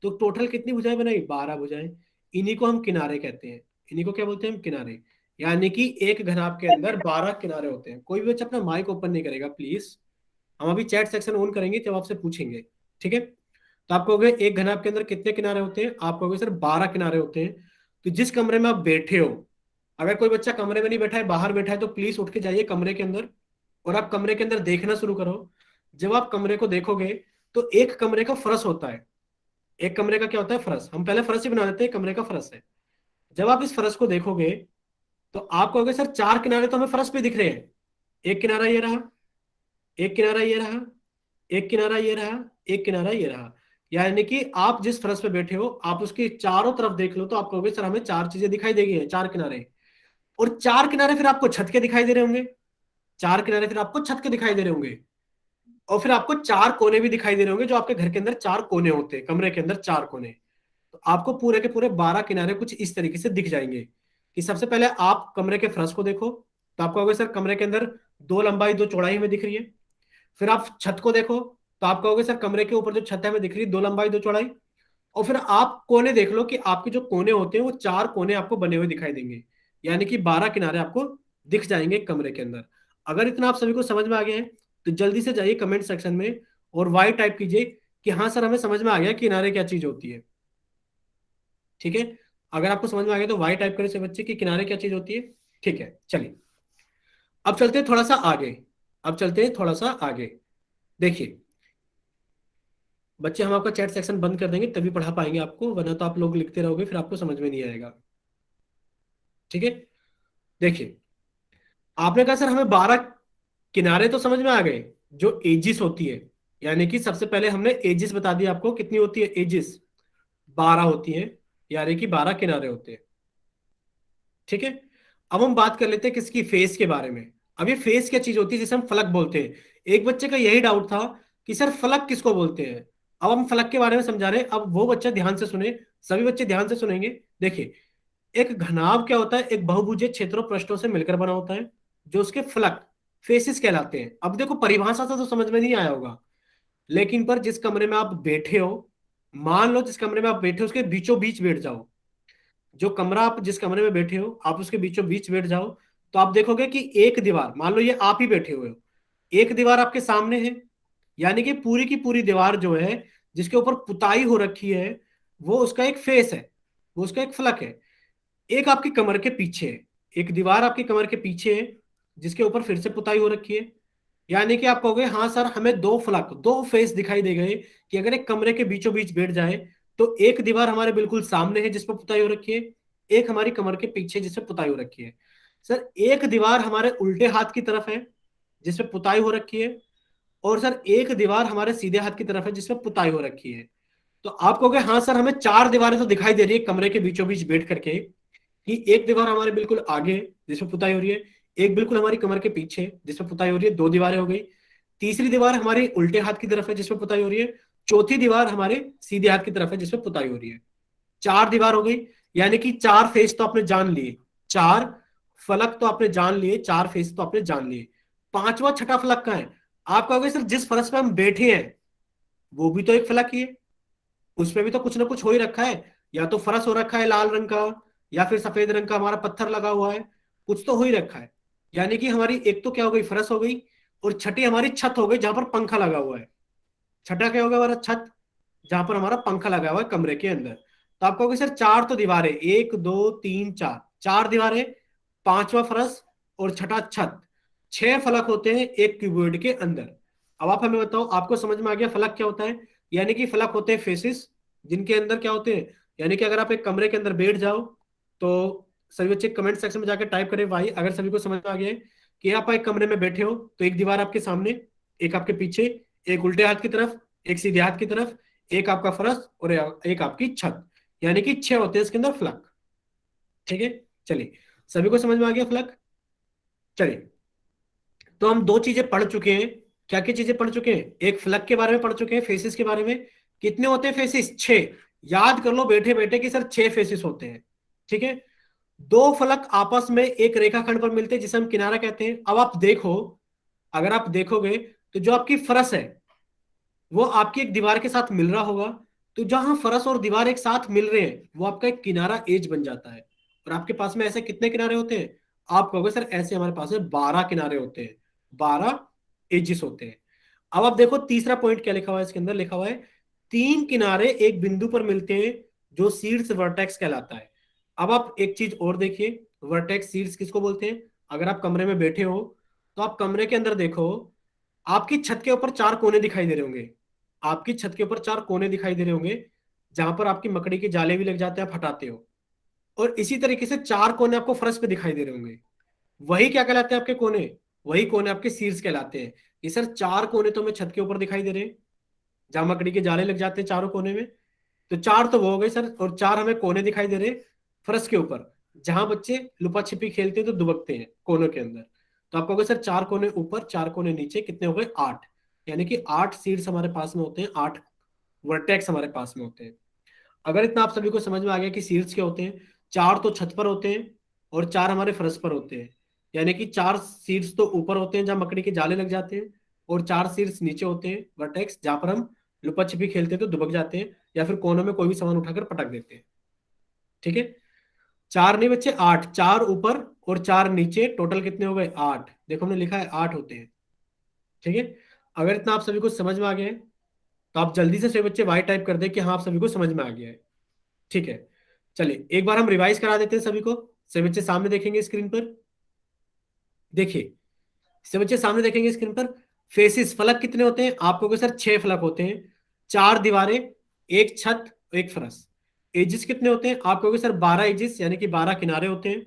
तो टोटल कितनी भुजाएं बनाई, 12 भुजाएं। इन्हीं को हम किनारे कहते हैं, इन्हीं को क्या बोलते हैं हम, किनारे। यानी कि एक घनाभ के अंदर 12 किनारे होते हैं। कोई भी बच्चा अपना माइक ओपन नहीं करेगा प्लीज, हम अभी चैट सेक्शन ऑन करेंगे जब आपसे पूछेंगे। ठीक है, तो आप कहोगे एक घनाभ के अंदर कितने किनारे होते हैं, आप कहोगे सर 12 किनारे होते हैं। तो जिस कमरे में आप बैठे हो, अगर कोई बच्चा कमरे में नहीं बैठा है, बाहर बैठा है, तो प्लीज उठ के जाइए कमरे के अंदर, और आप कमरे के अंदर देखना शुरू करो। जब आप कमरे को देखोगे तो एक कमरे का फर्श होता है, एक कमरे का क्या होता है, फर्श। हम पहले फर्श ही बना देते हैं, कमरे का फर्श है। जब आप इस फर्श को देखोगे तो आप कहोगे सर 4 किनारे तो हमें फर्श पे दिख रहे हैं। एक किनारा ये रहा, एक किनारा ये रहा, एक किनारा ये रहा, एक किनारा ये रहा। यानी कि आप जिस फर्श पे बैठे हो आप उसके चारों तरफ देख लो तो आप कहोगे सर हमें चार चीजें दिखाई देगी हैं, चार किनारे। और चार किनारे फिर आपको छत के दिखाई दे रहे होंगे, चार किनारे फिर आपको छत के दिखाई दे रहे होंगे, और फिर आपको चार कोने भी दिखाई दे रहे होंगे, जो आपके घर के अंदर चार कोने होते हैं, कमरे के अंदर चार कोने। तो आपको पूरे के पूरे 12 किनारे कुछ इस तरीके से दिख जाएंगे कि सबसे पहले आप कमरे के फर्श को देखो तो आपको कहोगे सर कमरे के अंदर दो लंबाई दो चौड़ाई हमें दिख रही है। फिर आप छत को देखो तो आप कहोगे सर कमरे के ऊपर जो छत है हमें दिख रही है दो लंबाई दो चौड़ाई। और फिर आप कोने देख लो कि आपके जो कोने होते हैं वो चार कोने आपको बने हुए दिखाई देंगे, यानी कि 12 किनारे आपको दिख जाएंगे कमरे के अंदर। अगर इतना आप सभी को समझ में आ गया है तो जल्दी से जाइए कमेंट सेक्शन में और वाई टाइप कीजिए कि हाँ सर हमें समझ में आ गया किनारे क्या चीज होती है। ठीक है, अगर आपको समझ में आ गया तो वाई टाइप करें से बच्चे कि किनारे क्या चीज होती है। ठीक है, चलिए अब चलते हैं थोड़ा सा आगे, अब चलते हैं थोड़ा सा आगे। देखिए बच्चे हम आपका चैट सेक्शन बंद कर देंगे तभी पढ़ा पाएंगे आपको, वरना तो आप लोग लिखते रहोगे फिर आपको समझ में नहीं आएगा। ठीक है, देखिए आपने कहा सर हमें 12 किनारे तो समझ में आ गए, जो एजिस होती है, यानी कि सबसे पहले हमने एजिस बता दिया आपको कितनी होती है, एजिस 12 होती है, यानी कि 12 किनारे होते हैं। ठीक है, अब हम बात कर लेते हैं किसकी, फेस के बारे में। अब ये फेस क्या चीज होती है जिसे हम फलक बोलते हैं। एक बच्चे का यही डाउट था कि सर फलक किसको बोलते हैं। अब हम फलक के बारे में समझा रहे हैं, अब वो बच्चा ध्यान से सुने, सभी बच्चे ध्यान से सुनेंगे। देखिए एक घनाभ क्या होता है, एक बहुभुजीय क्षेत्रों पृष्ठों से मिलकर बना होता है, जो उसके फलक फेसिस कहलाते हैं। अब देखो परिभाषा से तो समझ में नहीं आया होगा, लेकिन पर जिस कमरे में आप बैठे हो, मान लो जिस कमरे में आप बैठे हो उसके बीचों बीच बैठ जाओ, जो कमरा आप जिस कमरे में बैठे हो आप उसके बीचों बीच बैठ जाओ, तो आप देखोगे कि एक दीवार, मान लो ये आप ही बैठे हुए हो, एक दीवार आपके सामने है, यानी कि पूरी की पूरी दीवार जो है जिसके ऊपर पुताई हो रखी है वो उसका एक फेस है, वो उसका एक फलक है। एक आपकी कमर के पीछे है, एक दीवार आपकी कमर के पीछे है जिसके ऊपर फिर से पुताई हो रखी है, यानी कि आप कहोगे हाँ सर हमें दो फलक दो फेस दिखाई दे गए कि अगर एक कमरे के बीचों बीच बैठ जाए तो एक दीवार हमारे बिल्कुल सामने है जिस पर पुताई हो रखी है, एक हमारी कमर के पीछे जिस पर पुताई हो रखी है। सर एक दीवार हमारे उल्टे हाथ की तरफ है जिस पर पुताई हो रखी है, और सर एक दीवार हमारे सीधे हाथ की तरफ है जिस पर पुताई हो रखी है। तो आप कहोगे हाँ सर हमें चार दीवारें तो दिखाई दे रही है कमरे के बीचों बीच बैठ करके, कि एक दीवार हमारे बिल्कुल आगे जिसमें पुताई हो रही है, एक बिल्कुल हमारी कमर के पीछे जिसमें पुताई हो रही है, दो दीवारें हो गई। तीसरी दीवार हमारी उल्टे हाथ की तरफ है जिसमें पुताई हो रही है, चौथी दीवार हमारे सीधे हाथ की तरफ है जिसमें पुताई हो रही है। चार दीवार हो गई, यानी कि चार फेस तो आपने जान लिए, चार फलक तो आपने जान लिए, चार फेस तो आपने जान लिए। पांचवा छठा फलक का है, आप कहोगे सर जिस फर्श पे हम बैठे हैं वो भी तो एक फलक ही है, उसमें भी तो कुछ ना कुछ हो ही रखा है, या तो फर्श हो रखा है लाल रंग का, या फिर सफेद रंग का हमारा पत्थर लगा हुआ है, कुछ तो हो ही रखा है। यानी कि हमारी एक तो क्या हो गई, फर्श हो गई, और छठी हमारी छत हो गई जहां पर पंखा लगा हुआ है। छठा क्या होगा हमारा, छत, जहां पर हमारा पंखा लगा हुआ है कमरे के अंदर। तो आप कहोगे सर चार तो दीवारें, एक दो तीन चार, चार दीवारें, पांचवा फर्श और छठा छत, छह फलक होते हैं एक क्यूबॉइड के अंदर। अब आप हमें बताओ आपको समझ में आ गया फलक क्या होता है। यानी कि फलक होते हैं फेसिस, जिनके अंदर क्या होते हैं, यानी कि अगर आप एक कमरे के अंदर बैठ जाओ तो सभी बच्चे कमेंट सेक्शन में जाकर टाइप करें भाई अगर सभी को समझ में आ गया है कि आप एक कमरे में बैठे हो तो एक दीवार आपके सामने, एक आपके पीछे, एक उल्टे हाथ की तरफ, एक सीधे हाथ की तरफ, एक आपका फर्श और एक आपकी छत, यानी कि छह होते हैं इसके अंदर फलक। ठीक है, चलिए सभी को समझ में आ गया फलक। चलिए तो हम दो चीजें पढ़ चुके हैं, क्या क्या चीजें पढ़ चुके हैं, एक फलक के बारे में पढ़ चुके हैं, फेसिस के बारे में। कितने होते हैं फेसिस, छह, याद कर लो बैठे बैठे कि सर छह फेसिस होते हैं। ठीक है, दो फलक आपस में एक रेखाखंड पर मिलते हैं जिसे हम किनारा कहते हैं। अब आप देखो, अगर आप देखोगे तो जो आपकी फरस है वो आपकी एक दीवार के साथ मिल रहा होगा, तो जहां फरस और दीवार एक साथ मिल रहे हैं वो आपका एक किनारा एज बन जाता है। और आपके पास में ऐसे कितने किनारे होते हैं, आप कहोगे सर ऐसे हमारे पास में 12 किनारे होते हैं, 12 एजिस होते हैं। अब आप देखो तीसरा पॉइंट क्या लिखा हुआ है इसके अंदर, लिखा हुआ है तीन किनारे एक बिंदु पर मिलते हैं जो शीर्ष वर्टेक्स कहलाता है। अब आप एक चीज और देखिए, वर्टेक्स शीर्ष किसको बोलते हैं। अगर आप कमरे में बैठे हो तो आप कमरे के अंदर देखो, आपकी छत के ऊपर चार कोने दिखाई दे रहे होंगे, आपकी छत के ऊपर चार कोने दिखाई दे रहे होंगे जहां पर आपकी मकड़ी के जाले भी लग जाते हैं, आप हटाते हो। और इसी तरीके से चार कोने आपको फर्श पे दिखाई दे रहे होंगे, वही क्या कहलाते हैं आपके कोने, वही कोने आपके शीर्ष कहलाते हैं। ये सर चार कोने तो हमें छत के ऊपर दिखाई दे रहे हैं जहां मकड़ी के जाले लग जाते हैं चारों कोने में। तो 4 तो वो हो गए सर, और 4 हमें कोने दिखाई दे रहे हैं फर्श के ऊपर, जहां बच्चे लुपा छिपी खेलते हैं तो दुबकते हैं कोनों के अंदर। तो आप कहोगे सर 4 कोने ऊपर 4 कोने नीचे, कितने हो गए 8। यानी कि 8 सीड्स हमारे पास में होते हैं, 8 वर्टेक्स हमारे पास में होते हैं। अगर इतना आप सभी को समझ में आ गया कि सीड्स क्या होते हैं, 4 तो छत पर होते हैं और 4 हमारे फर्श पर होते हैं। यानी कि 4 सीड्स तो ऊपर होते हैं जहां मकड़ी के जाले लग जाते हैं, और 4 सीड्स नीचे होते हैं वर्टेक्स, जहां पर हम लुपा छिपी खेलते हैं तो दुबक जाते हैं, या फिर कोनों में कोई भी सामान उठाकर पटक देते हैं। ठीक है, 4 नहीं बच्चे 8, 4 ऊपर और 4 नीचे, टोटल कितने हो गए 8। देखो हमने लिखा है 8 होते हैं। ठीक है, अगर इतना आप सभी को समझ में आ गया है तो आप जल्दी से सभी बच्चे वाई टाइप कर दें कि हाँ आप सभी को समझ में आ गया है। ठीक है, चलिए एक बार हम रिवाइज करा देते हैं सभी को। सभी बच्चे सामने देखेंगे स्क्रीन पर, देखिए सभी बच्चे सामने देखेंगे स्क्रीन पर। फेसिस फलक कितने होते हैं, आपको को सर 6 फलक होते हैं, 4 दीवारें, एक छत, एक फरस। एजिस कितने होते हैं, आप कहोगे सर 12 एजिस, यानी कि 12 किनारे होते हैं।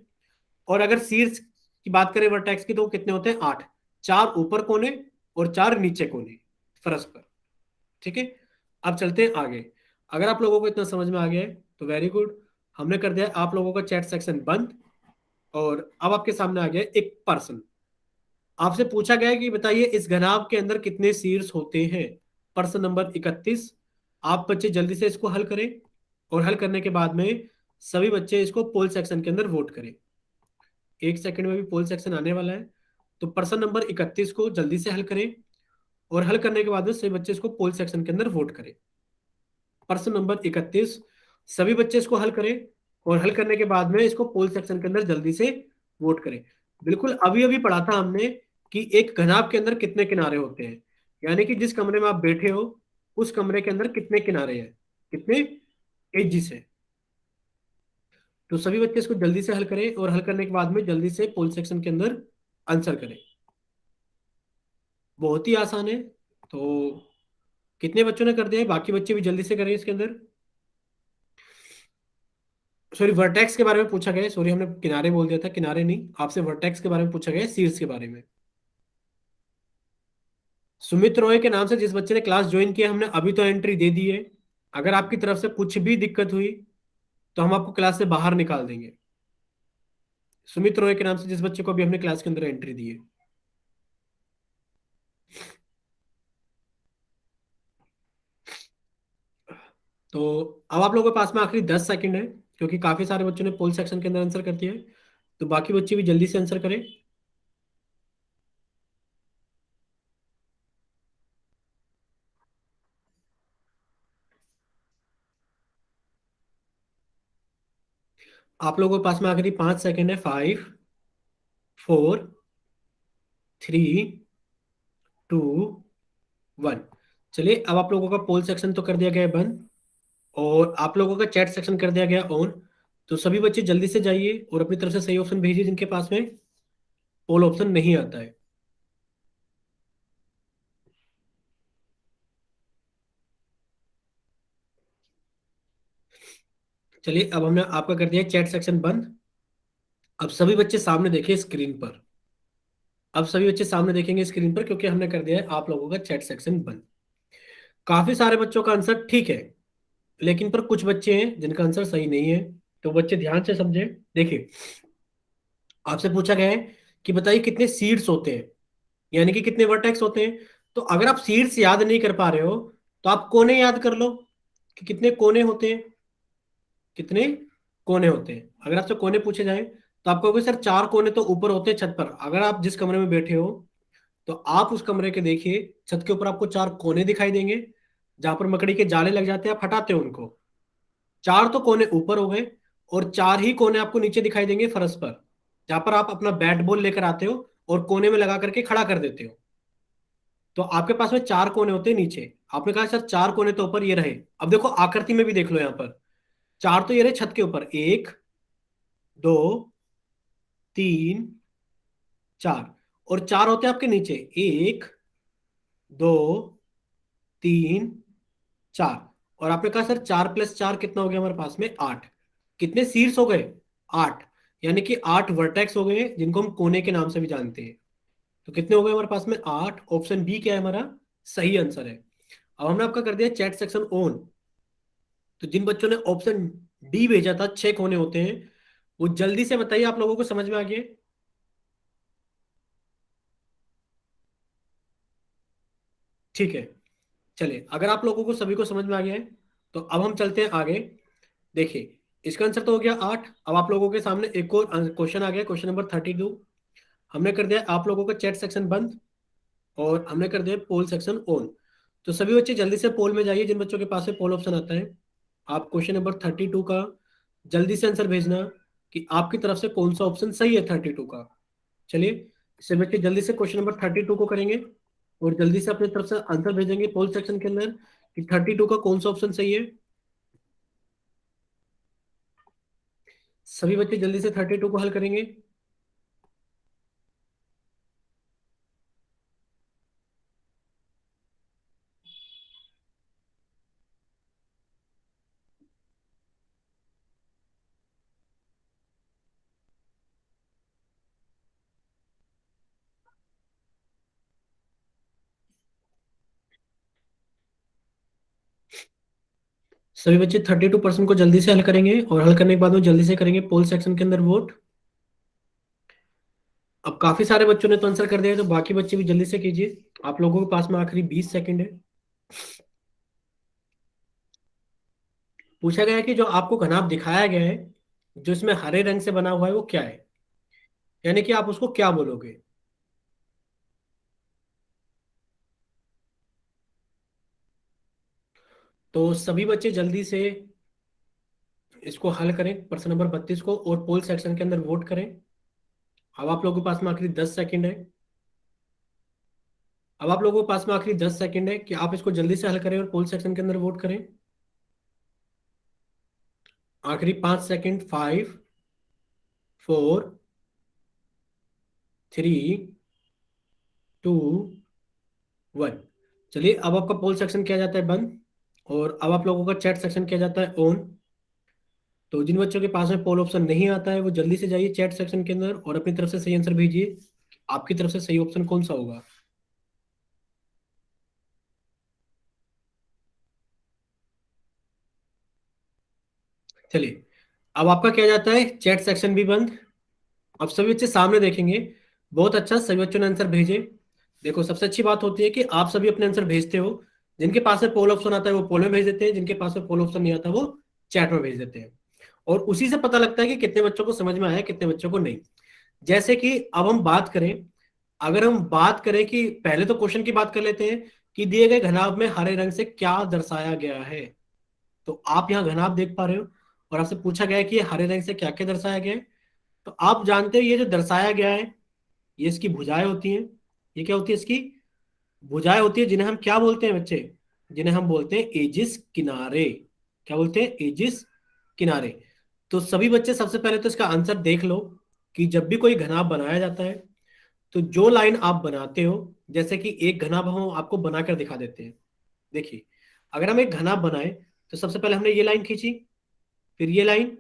और अगर शीर्ष की बात करें वर्टेक्स की, तो कितने होते हैं 8, 4 ऊपर कोने और 4 नीचे कोने फरस पर। ठीक है, अब चलते हैं आगे। अगर आप लोगों को इतना समझ में आ गया है तो वेरी गुड, हमने कर दिया आप लोगों का चैट सेक्शन बंद। और अब आपके सामने आ गया एक पर्सन, आपसे पूछा गया है कि बताइए इस घनाभ के अंदर कितने शीर्ष होते हैं। प्रश्न नंबर 31। आप बच्चे जल्दी से इसको हल करें, और हल करने के बाद में सभी बच्चे इसको पोल सेक्शन के अंदर वोट करें। 1 सेकंड में भी पोल सेक्शन आने वाला है, तो प्रश्न नंबर 31 को जल्दी से हल करें, और हल करने के बाद में सभी बच्चे इसको पोल सेक्शन के अंदर वोट करें। प्रश्न नंबर 31, सभी बच्चे इसको हल करें, और हल करने के बाद में इसको पोल सेक्शन के अंदर जल्दी से वोट करें। बिल्कुल अभी अभी पढ़ा था हमने कि एक घनाभ के अंदर कितने किनारे होते हैं, यानी कि जिस कमरे में आप बैठे हो उस कमरे के अंदर कितने किनारे हैं, कितने एजिस है। तो सभी बच्चे इसको जल्दी से हल करें, और हल करने के बाद में जल्दी से पोल सेक्शन के अंदर आंसर करें। बहुत ही आसान है। तो कितने बच्चों ने कर दिया है, बाकी बच्चे भी जल्दी से करें इसके अंदर। सॉरी, वर्टेक्स के बारे में पूछा गया है, सॉरी हमने किनारे बोल दिया था, किनारे नहीं, आपसे वर्टेक्स के बारे में पूछा गया है, शीर्ष के बारे में। सुमित रॉय के नाम से जिस बच्चे ने क्लास ज्वाइन किया, हमने अभी तो एंट्री दे दी है। अगर आपकी तरफ से कुछ भी दिक्कत हुई तो हम आपको क्लास से बाहर निकाल देंगे। सुमित रॉय के नाम से जिस बच्चे को अभी हमने क्लास के अंदर एंट्री दी है। तो अब आप लोगों के पास में आखिरी 10 सेकंड है, क्योंकि काफी सारे बच्चों ने पोल सेक्शन के अंदर आंसर कर दिया है, तो बाकी बच्चे भी जल्दी से आंसर करें। आप लोगों के पास में आखिरी 5 सेकंड है। 5, 4, 3, 2, 1। चलिए अब आप लोगों का पोल सेक्शन तो कर दिया गया है बंद, और आप लोगों का चैट सेक्शन कर दिया गया ऑन। तो सभी बच्चे जल्दी से जाइए और अपनी तरफ से सही ऑप्शन भेजिए जिनके पास में पोल ऑप्शन नहीं आता है। चलिए अब हमने आपका कर दिया चैट सेक्शन बंद। अब सभी बच्चे सामने देखिए स्क्रीन पर, अब सभी बच्चे सामने देखेंगे स्क्रीन पर, क्योंकि हमने कर दिया है आप लोगों का चैट सेक्शन बंद। काफी सारे बच्चों का आंसर ठीक है, लेकिन पर कुछ बच्चे हैं जिनका आंसर सही नहीं है। तो बच्चे ध्यान से समझे। देखिए आपसे पूछा गया है कि बताइए कितने सीड्स होते हैं, यानी कि कितने वर्टेक्स होते हैं। तो अगर आप सीड्स याद नहीं कर पा रहे हो तो आप कोने याद कर लो कि कितने कोने होते हैं, कितने कोने होते हैं। अगर आपसे कोने पूछे जाए तो आप कहोगे सर 4 कोने तो ऊपर होते हैं छत पर। अगर आप जिस कमरे में बैठे हो तो आप उस कमरे के देखिए, छत के ऊपर आपको 4 कोने दिखाई देंगे, जहां पर मकड़ी के जाले लग जाते हैं, आप हटाते हो उनको। 4 तो कोने ऊपर हो गए, और 4 ही कोने आपको नीचे दिखाई देंगे फर्श पर, जहां पर आप अपना बैट बॉल लेकर आते हो और कोने में लगा करके खड़ा कर देते हो। तो आपके पास में 4 कोने होते हैं नीचे। आपने कहा सर 4 कोने तो ऊपर, ये रहे। अब देखो आकृति में भी देख लो, यहाँ पर 4 तो ये रहे छत के ऊपर, 1, 2, 3, 4, और 4 होते हैं आपके नीचे, 1, 2, 3, 4। और आपने कहा सर 4 + 4 कितना हो गया हमारे पास में 8। कितने शीर्ष हो गए 8, यानी कि 8 वर्टेक्स हो गए जिनको हम कोने के नाम से भी जानते हैं। तो कितने हो गए हमारे पास में 8। ऑप्शन बी क्या है हमारा सही आंसर है। अब हमने आपका कर दिया चैट सेक्शन ऑन। तो जिन बच्चों ने ऑप्शन डी भेजा था 6 कोने होते हैं, वो जल्दी से बताइए आप लोगों को समझ में आ गया? ठीक है, चलिए अगर आप लोगों को सभी को समझ में आ गया है तो अब हम चलते हैं आगे। देखिए इसका आंसर तो हो गया 8। अब आप लोगों के सामने एक और क्वेश्चन आ गया, क्वेश्चन नंबर 32। हमने कर दिया आप लोगों का चैट सेक्शन बंद और हमने कर दिया पोल सेक्शन ऑन। तो सभी बच्चे जल्दी से पोल में जाइए, जिन बच्चों के पास में पोल ऑप्शन आता है। आप क्वेश्चन नंबर 32 का जल्दी से आंसर भेजना कि आपकी तरफ से कौन सा ऑप्शन सही है 32 का। चलिए सभी बच्चे जल्दी से क्वेश्चन नंबर 32 को करेंगे और जल्दी से अपनी तरफ से आंसर भेजेंगे पोल सेक्शन के अंदर कि 32 का कौन सा ऑप्शन सही है। सभी बच्चे जल्दी से 32 को हल करेंगे। सभी बच्चे 32% को जल्दी से हल करेंगे और हल करने के बाद में जल्दी से करेंगे पोल सेक्शन के अंदर वोट। अब काफी सारे बच्चों ने तो आंसर कर दिया है, तो बाकी बच्चे भी जल्दी से कीजिए। आप लोगों के पास में आखिरी 20 सेकंड है। पूछा गया है कि जो आपको घनाभ दिखाया गया है जो इसमें हरे रंग से बना हुआ है वो क्या है, यानी कि आप उसको क्या बोलोगे। तो सभी बच्चे जल्दी से इसको हल करें, प्रश्न नंबर 32 को, और पोल सेक्शन के अंदर वोट करें। अब आप लोगों के पास में आखिरी 10 सेकंड है। अब आप लोगों के पास में आखिरी 10 सेकंड है कि आप इसको जल्दी से हल करें और पोल सेक्शन के अंदर वोट करें। आखिरी 5 सेकंड। 5, 4, 3, 2, 1। चलिए अब आपका पोल सेक्शन किया जाता है बंद और अब आप लोगों का चैट सेक्शन किया जाता है ऑन। तो जिन बच्चों के पास में पोल ऑप्शन नहीं आता है वो जल्दी से जाइए चैट सेक्शन के अंदर और अपनी तरफ से सही आंसर भेजिए। आपकी तरफ से सही ऑप्शन कौन सा होगा। चलिए अब आपका क्या जाता है चैट सेक्शन भी बंद। अब सभी बच्चे सामने देखेंगे। बहुत अच्छा, सभी बच्चों ने आंसर भेजे। देखो सबसे अच्छी बात होती है कि आप सभी अपने आंसर भेजते हो। जिनके पास में पोल ऑप्शन आता है वो पोल में भेज देते हैं, जिनके पास में पोल ऑप्शन नहीं आता वो चैट में भेज देते हैं। और उसी से पता लगता है कि कितने बच्चों को समझ में आया, कितने बच्चों को नहीं। जैसे कि अब हम बात करें, अगर हम बात करें कि पहले तो क्वेश्चन की बात कर लेते हैं कि दिए गए घनाभ में हरे रंग से क्या दर्शाया गया है। तो आप यहाँ घनाभ देख पा रहे हो और आपसे पूछा गया है कि ये हरे रंग से क्या क्या दर्शाया गया है। तो आप जानते हो ये जो दर्शाया गया है ये इसकी भुजाएं होती हैं। ये क्या होती है, इसकी भुजाएं होती है, जिन्हें हम क्या बोलते हैं बच्चे, जिन्हें हम बोलते हैं एजिस, किनारे। क्या बोलते हैं, एजिस, किनारे। तो सभी बच्चे सबसे पहले तो इसका आंसर देख लो कि जब भी कोई घनाभ बनाया जाता है तो जो लाइन आप बनाते हो, जैसे कि एक घनाभ हम आपको बनाकर दिखा देते हैं। देखिए अगर हम एक घनाभ बनाए तो सबसे पहले हमने ये लाइन खींची, फिर ये लाइन,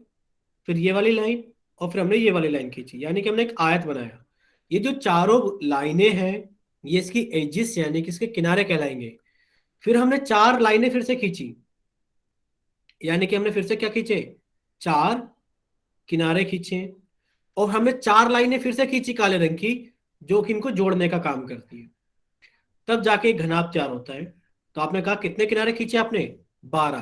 फिर ये वाली लाइन, और फिर हमने ये वाली लाइन खींची, यानी कि हमने एक आयत बनाया। ये जो चारों लाइनें हैं ये इसकी एजिस यानी कि इसके किनारे कहलाएंगे। फिर हमने 4 लाइनें फिर से खींची, यानी कि हमने फिर से क्या खींचे, 4 किनारे खींचे। और हमने 4 लाइनें फिर से खींची काले रंग की, जो कि इनको जोड़ने का काम करती है। तब जाके एक घनाभ तैयार होता है। तो आपने कहा कितने किनारे खींचे आपने, 12।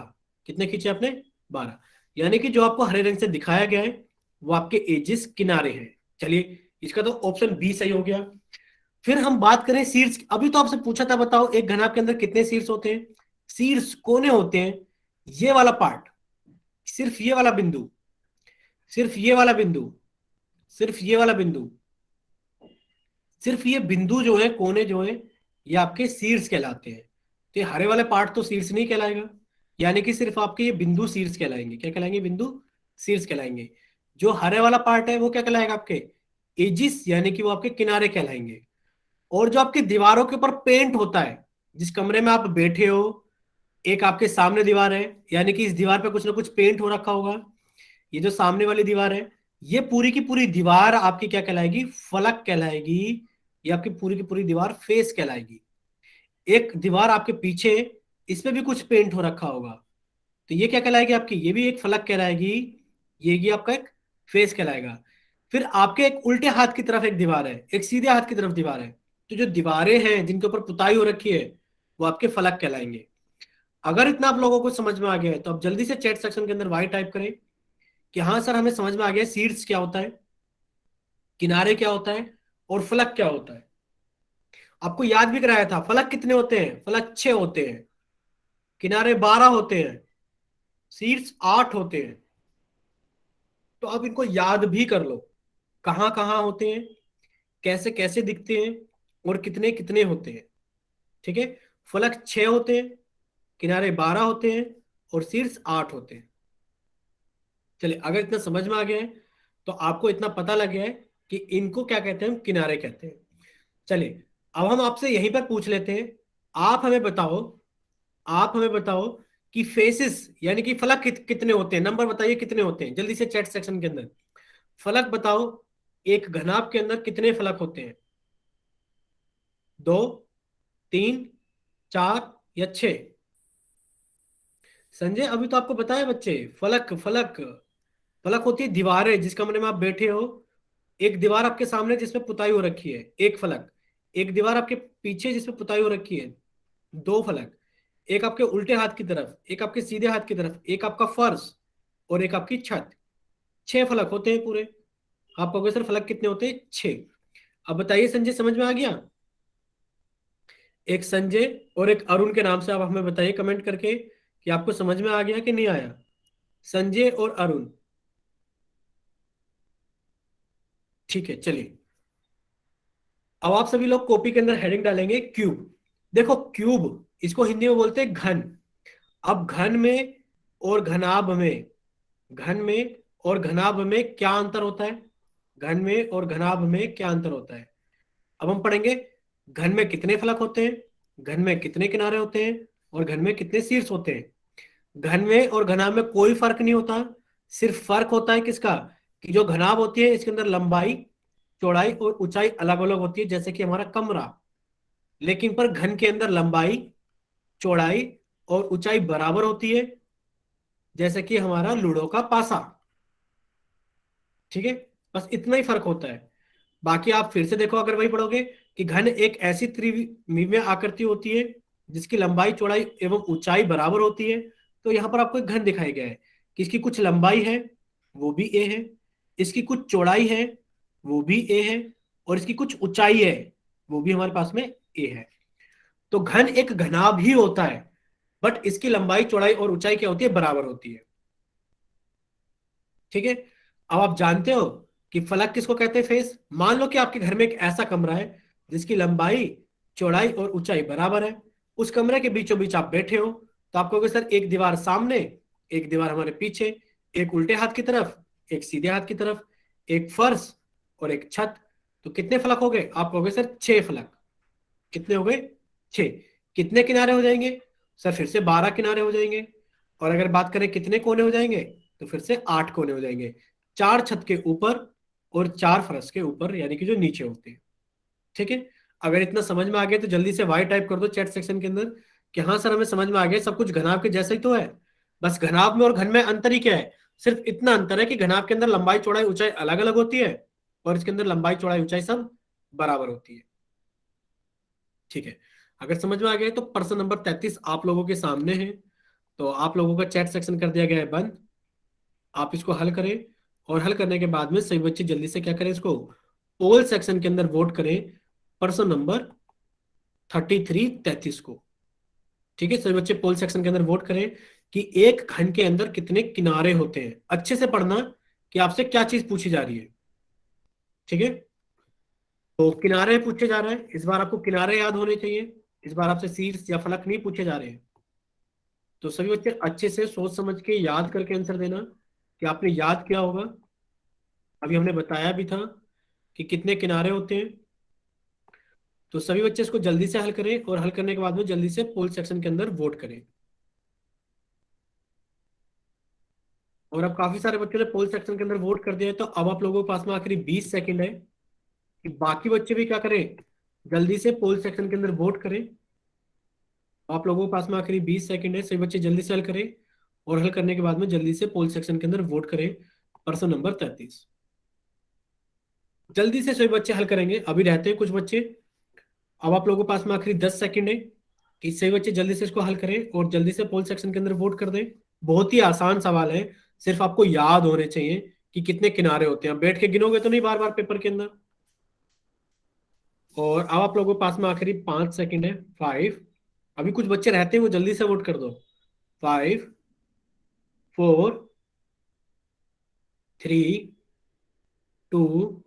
कितने खींचे आपने, 12। यानी कि जो आपको हरे रंग से दिखाया गया है वो आपके एजिस, किनारे हैं। चलिए इसका तो ऑप्शन बी सही हो गया। फिर हम बात करें शीर्ष। अभी तो आपसे पूछा था बताओ एक घनाभ के अंदर कितने शीर्ष होते हैं। शीर्ष कोने होते हैं, ये वाला पार्ट, सिर्फ ये वाला बिंदु, सिर्फ ये वाला बिंदु, सिर्फ ये वाला बिंदु, सिर्फ ये बिंदु जो है, कोने जो है, ये आपके शीर्ष कहलाते हैं। तो ये हरे वाले पार्ट तो शीर्ष नहीं कहलाएगा, यानी कि सिर्फ आपके ये बिंदु शीर्ष कहलाएंगे। क्या कहलाएंगे, बिंदु शीर्ष कहलाएंगे। जो हरे वाला पार्ट है वो क्या कहलाएगा, आपके एजिस, यानी कि वो आपके किनारे कहलाएंगे। और जो आपकी दीवारों के ऊपर पेंट होता है, जिस कमरे में आप बैठे हो, एक आपके सामने दीवार है, यानी कि इस दीवार पे कुछ ना कुछ पेंट हो रखा होगा। ये जो सामने वाली दीवार है, ये पूरी की पूरी दीवार आपकी क्या कहलाएगी, फलक कहलाएगी। ये आपकी पूरी की पूरी दीवार फेस कहलाएगी। एक दीवार आपके पीछे इसमें भी कुछ पेंट हो रखा होगा, तो ये क्या कहलाएगी आपकी, ये भी एक फलक कहलाएगी, ये आपका एक फेस कहलाएगा। फिर आपके एक उल्टे हाथ की तरफ एक दीवार है, एक सीधे हाथ की तरफ दीवार है, तो जो दीवारें हैं जिनके ऊपर पुताई हो रखी है वो आपके फलक कहलाएंगे। अगर इतना आप लोगों को समझ में आ गया है तो आप जल्दी से चैट सेक्शन के अंदर वाई टाइप करें कि हाँ सर हमें समझ में आ गया, शीर्ष क्या होता है, किनारे क्या होता है, और फलक क्या होता है। आपको याद भी कराया था, फलक कितने होते हैं, फलक 6 होते हैं, किनारे 12 होते हैं, शीर्ष 8 होते हैं। तो आप इनको याद भी कर लो, कहाँ कहाँ होते हैं, कैसे कैसे दिखते हैं, और कितने कितने होते हैं। ठीक है, फलक 6 होते हैं, किनारे 12 होते हैं, और शीर्ष 8 होते हैं। चलिए, अगर इतना समझ में आ गया है तो आपको इतना पता लग गया है कि इनको क्या कहते हैं, हम किनारे कहते हैं। चलिए, अब हम आपसे यहीं पर पूछ लेते हैं, आप हमें बताओ कि फेसेस यानी कि फलक कितने होते हैं, नंबर बताइए कितने होते हैं, जल्दी से चैट सेक्शन के अंदर फलक बताओ। एक घनाभ के अंदर कितने फलक होते हैं, 2, 3, 4 या 6? संजय, अभी तो आपको बताया बच्चे, फलक फलक फलक होती है दीवारें जिस कमरे में आप बैठे हो, एक दीवार आपके सामने जिसमें पुताई हो रखी है, एक फलक। एक दीवार आपके पीछे जिसमें पुताई हो रखी है, 2 फलक। एक आपके उल्टे हाथ की तरफ, एक आपके सीधे हाथ की तरफ, एक आपका फर्श, और एक आपकी छत। 6 फलक होते हैं पूरे। आप कहोगे सर फलक कितने होते हैं, 6। अब बताइए संजय, समझ में आ गया? एक संजय और एक अरुण के नाम से आप हमें बताइए कमेंट करके कि आपको समझ में आ गया कि नहीं आया। संजय और अरुण, ठीक है। चलिए, अब आप सभी लोग कॉपी के अंदर हेडिंग डालेंगे क्यूब। देखो क्यूब, इसको हिंदी में बोलते हैं घन। अब घन में और घनाभ में, घन में और घनाभ में क्या अंतर होता है, घन में और घनाभ में क्या अंतर होता है। अब हम पढ़ेंगे घन में कितने फलक होते हैं, घन में कितने किनारे होते हैं, और घन में कितने शीर्ष होते हैं। घन में और घनाभ में कोई फर्क नहीं होता, सिर्फ फर्क होता है किसका, कि जो घनाभ होती है इसके अंदर लंबाई, चौड़ाई और ऊंचाई अलग अलग होती है, जैसे कि हमारा कमरा। लेकिन पर घन के अंदर लंबाई, चौड़ाई और ऊंचाई बराबर होती है, जैसे कि हमारा लूडो का पासा। ठीक है, बस इतना ही फर्क होता है। बाकी आप फिर से देखो, अगर वही पढ़ोगे कि घन एक ऐसी त्रिविमीय आकृति होती है जिसकी लंबाई, चौड़ाई एवं ऊंचाई बराबर होती है। तो यहाँ पर आपको एक घन दिखाया गया है कि इसकी कुछ लंबाई है वो भी ए है, इसकी कुछ चौड़ाई है वो भी ए है, और इसकी कुछ ऊंचाई है वो भी हमारे पास में ए है। तो घन एक घनाभ ही होता है, बट इसकी लंबाई, चौड़ाई और ऊंचाई क्या होती है, बराबर होती है। ठीक है, अब आप जानते हो कि फलक किसको कहते हैं, फेस। मान लो कि आपके घर में एक ऐसा कमरा है जिसकी लंबाई, चौड़ाई और ऊंचाई बराबर है। उस कमरे के बीचों बीच आप बैठे हो, तो आप कहोगे सर एक दीवार सामने, एक दीवार हमारे पीछे, एक उल्टे हाथ की तरफ, एक सीधे हाथ की तरफ, एक फर्श और एक छत। तो कितने फलक हो गए, आप कहोगे सर 6 फलक। कितने हो गए, 6। कितने किनारे हो जाएंगे सर, फिर से 12 किनारे हो जाएंगे। और अगर बात करें कितने कोने हो जाएंगे, तो फिर से 8 कोने हो जाएंगे, 4 छत के ऊपर और 4 फर्श के ऊपर, यानी कि जो नीचे होते हैं। ठीक है, अगर इतना समझ में आ गया तो जल्दी से वाई टाइप कर दो चैट सेक्शन के अंदर कि हाँ सर हमें समझ में आ गया, सब कुछ घनाभ के जैसा ही तो है। बस घनाभ में और घन में अंतर ही क्या है, सिर्फ इतना अंतर है कि घनाभ के अंदर लंबाई, चौड़ाई, ऊंचाई अलग अलग होती है, और इसके अंदर लंबाई, चौड़ाई, ऊंचाई सब बराबर होती है। ठीक है, अगर समझ में आ गया तो प्रश्न नंबर 33 आप लोगों के सामने है। तो आप लोगों का चैट सेक्शन कर दिया गया है बंद, आप इसको हल करें, और हल करने के बाद में सभी बच्चे जल्दी से क्या करें, इसको पोल सेक्शन के अंदर वोट करें प्रश्न नंबर 33 को। ठीक है, सभी बच्चे पोल सेक्शन के अंदर वोट करें कि एक घन के अंदर कितने किनारे होते हैं। अच्छे से पढ़ना कि आपसे क्या चीज पूछी जा रही है। ठीक है, तो किनारे पूछे जा रहे हैं, इस बार आपको किनारे याद होने चाहिए, इस बार आपसे शीर्ष या फलक नहीं पूछे जा रहे हैं। तो सभी बच्चे अच्छे से सोच समझ के याद करके आंसर देना कि आपने याद किया होगा। अभी हमने बताया भी था कि कितने किनारे होते हैं। तो सभी बच्चे इसको जल्दी से हल करें, और हल करने के बाद में जल्दी से पोल सेक्शन के अंदर वोट करें। और अब काफी सारे बच्चों ने पोल सेक्शन के अंदर वोट कर दिया है, तो अब आप लोगों के पास में आखिरी 20 सेकंड है कि बाकी बच्चे भी क्या करें, जल्दी से पोल सेक्शन के अंदर वोट करें। आप लोगों के पास में आखिरी 20 सेकंड है, सभी बच्चे जल्दी से हल करें और हल करने के बाद में जल्दी से पोल सेक्शन के अंदर वोट करें पर्सन नंबर 33। जल्दी से सभी बच्चे हल करेंगे, अभी रहते हैं कुछ बच्चे। अब आप लोगों के पास में आखिरी 10 सेकंड है कि सभी बच्चे जल्दी से इसको हल करें और जल्दी से पोल सेक्शन के अंदर वोट कर दें। बहुत ही आसान सवाल है, सिर्फ आपको याद होने चाहिए कि कितने किनारे होते हैं। बैठ के गिनोगे तो नहीं बार बार पेपर के अंदर। और अब आप लोगों के पास में आखिरी 5 सेकंड है। 5, अभी कुछ बच्चे रहते हैं वो जल्दी से वोट कर दो। 5, 4, 3, 2,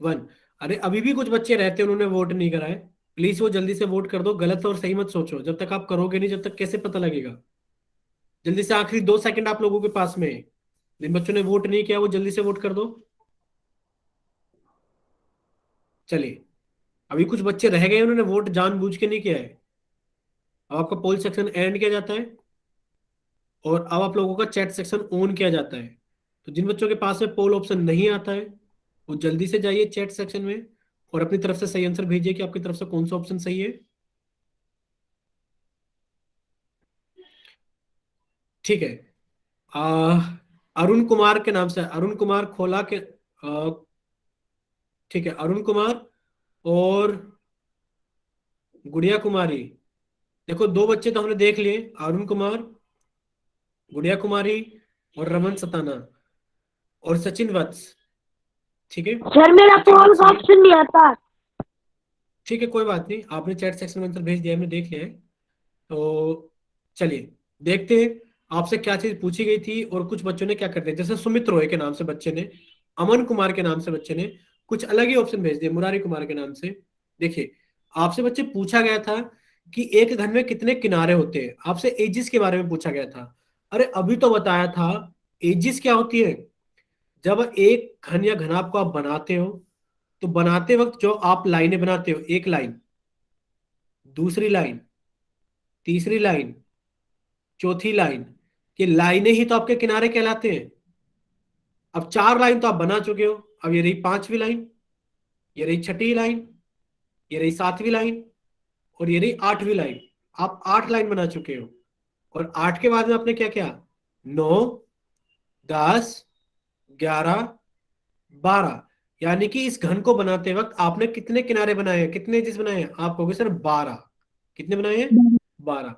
1। अरे अभी भी कुछ बच्चे रहते हैं उन्होंने वोट नहीं करा है, प्लीज वो जल्दी से वोट कर दो। गलत और सही मत सोचो, जब तक आप करोगे नहीं जब तक कैसे पता लगेगा। जल्दी से आखिरी 2 सेकंड आप लोगों के पास में है। जिन बच्चों ने वोट नहीं किया वो जल्दी से वोट कर दो। चलिए, अभी कुछ बच्चे रह गए उन्होंने वोट जानबूझ के नहीं किया है। अब आपका पोल सेक्शन एंड किया जाता है और अब आप लोगों का चैट सेक्शन ऑन किया जाता है। तो जिन बच्चों के पास में पोल ऑप्शन नहीं आता है वो जल्दी से जाइए चैट सेक्शन में और अपनी तरफ से सही आंसर भेजिए कि आपकी तरफ से कौन सा ऑप्शन सही है। ठीक है। आ, अरुण कुमार के नाम से, अरुण कुमार खोला के ठीक है, अरुण कुमार और गुड़िया कुमारी। देखो, 2 बच्चे तो हमने देख लिए, अरुण कुमार, गुड़िया कुमारी और रमन सताना और सचिन वत्स। ठीक है, सर मेरा सचिन पोल वत्स का ने, ऑप्शन नहीं आता। ठीक है कोई बात नहीं, आपने चैट सेक्शन में आंसर भेज दिया, हमने देख लिया है। तो चलिए देखते हैं आपसे क्या चीज पूछी गई थी और कुछ बच्चों ने क्या कर दिया। जैसे सुमित रॉय के नाम से बच्चे ने, अमन कुमार के नाम से बच्चे ने कुछ अलग ही ऑप्शन भेज दिए, मुरारी कुमार के नाम से। देखिए, आपसे बच्चे पूछा गया था कि एक घन में कितने किनारे होते हैं, आपसे एजिस के बारे में पूछा गया था। अरे अभी तो बताया था, एजिस क्या होती है। जब एक घन या घनाभ को आप बनाते हो तो बनाते वक्त जो आप लाइनें बनाते हो, एक लाइन, दूसरी लाइन, तीसरी लाइन, चौथी लाइन, ये लाइनें ही तो आपके किनारे कहलाते हैं। अब 4 लाइन तो आप बना चुके हो, अब ये रही 5वीं लाइन, ये रही 6ठी लाइन, ये रही 7वीं लाइन और ये रही 8वीं लाइन। आप 8 लाइन बना चुके हो और 8 के बाद में आपने क्या किया, 9, 10, 11, 12। यानी कि इस घन को बनाते वक्त आपने कितने किनारे बनाए हैं, कितने एजेस बनाए हैं, आप कहोगे सर 12। कितने बनाए हैं, 12।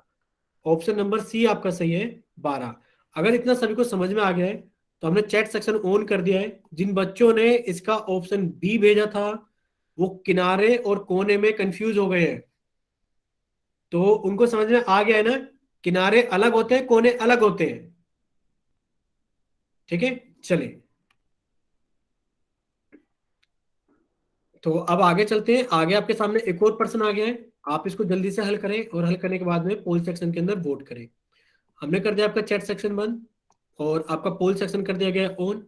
ऑप्शन नंबर सी आपका सही है, 12। अगर इतना सभी को समझ में आ गया है तो हमने चैट सेक्शन ऑन कर दिया है। जिन बच्चों ने इसका ऑप्शन बी भेजा था वो किनारे और कोने में कंफ्यूज हो गए हैं, तो उनको समझ में आ गया है ना, किनारे अलग होते हैं, कोने अलग होते हैं। ठीक है, चलिए तो अब आगे चलते हैं। आगे आपके सामने एक और पर्सन आ गया है, आप इसको जल्दी से हल करें और हल करने के बाद में पोल सेक्शन के अंदर वोट करें। हमने कर दिया आपका चैट सेक्शन बंद और आपका पोल सेक्शन कर दिया गया है ऑन।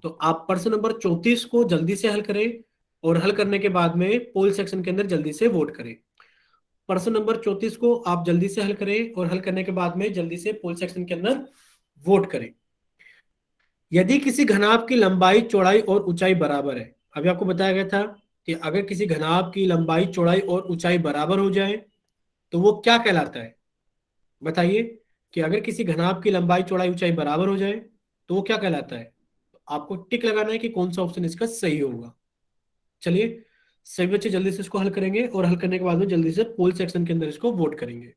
तो आप पर्सन नंबर 34 को जल्दी से हल करें और हल करने के बाद में पोल सेक्शन के अंदर जल्दी से वोट करें। पर्सन नंबर 34 को आप जल्दी से हल करें और हल करने के बाद में जल्दी से पोल सेक्शन के अंदर वोट करें। यदि किसी घनाभ की लंबाई, चौड़ाई और ऊंचाई बराबर है, अभी आपको बताया गया था कि अगर किसी घनाभ की लंबाई, चौड़ाई और ऊंचाई बराबर हो जाए तो वो क्या कहलाता है। बताइए कि अगर किसी घनाभ की लंबाई, चौड़ाई, ऊंचाई बराबर हो जाए तो वो क्या कहलाता है। आपको टिक लगाना है कि कौन सा ऑप्शन इसका सही होगा। चलिए, सभी बच्चे जल्दी से इसको हल करेंगे और हल करने के बाद में जल्दी से पोल सेक्शन के अंदर इसको वोट करेंगे।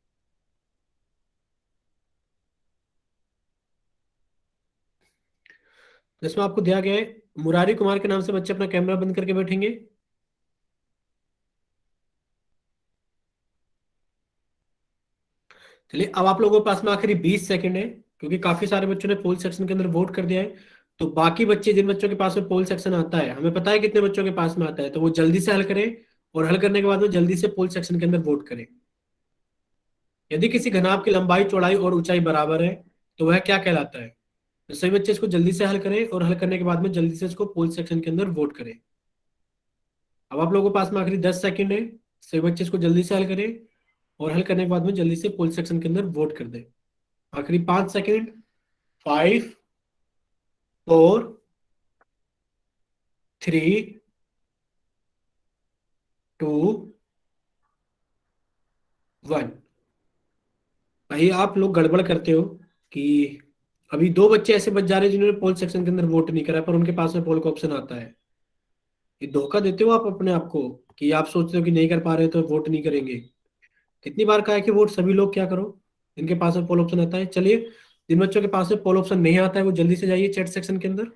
जिसमें आपको दिया गया है, मुरारी कुमार के नाम से बच्चे अपना कैमरा बंद करके बैठेंगे। चलिए, अब आप लोगों के पास में आखिरी 20 सेकंड है क्योंकि काफी सारे बच्चों ने पोल सेक्शन के अंदर वोट कर दिया है। तो बाकी बच्चे, जिन बच्चों के पास में पोल सेक्शन आता है, हमें पता है कितने बच्चों के पास में आता है, तो वो जल्दी से हल करें और हल करने के बाद में जल्दी से पोल सेक्शन के अंदर वोट करें। यदि किसी घनाभ की लंबाई, चौड़ाई और ऊंचाई बराबर है तो वह क्या कहलाता है। तो सभी बच्चे इसको जल्दी से हल करें और हल करने के बाद में जल्दी से इसको पोल सेक्शन के अंदर वोट करें। अब आप लोगों के पास में आखिरी 10 सेकंड है, सभी बच्चे इसको जल्दी से हल करें और हल करने के बाद में जल्दी से पोल सेक्शन के अंदर वोट कर दें। आखिरी 5 सेकंड। 5, 4, 3, 2, 1। कहीं आप लोग गड़बड़ करते हो कि अभी 2 बच्चे ऐसे बच जा रहे हैं जिन्होंने पोल सेक्शन के अंदर वोट नहीं करा पर उनके पास में पोल का ऑप्शन आता है। ये धोखा देते हो आप अपने आप को कि आप सोचते हो कि नहीं कर पा रहे तो वोट नहीं करेंगे। कितनी बार कहा है कि वोट सभी लोग क्या करो जिनके पास में पोल ऑप्शन आता है। चलिए, जिन बच्चों के पास में पोल ऑप्शन नहीं आता है वो जल्दी से जाइए चैट सेक्शन के अंदर।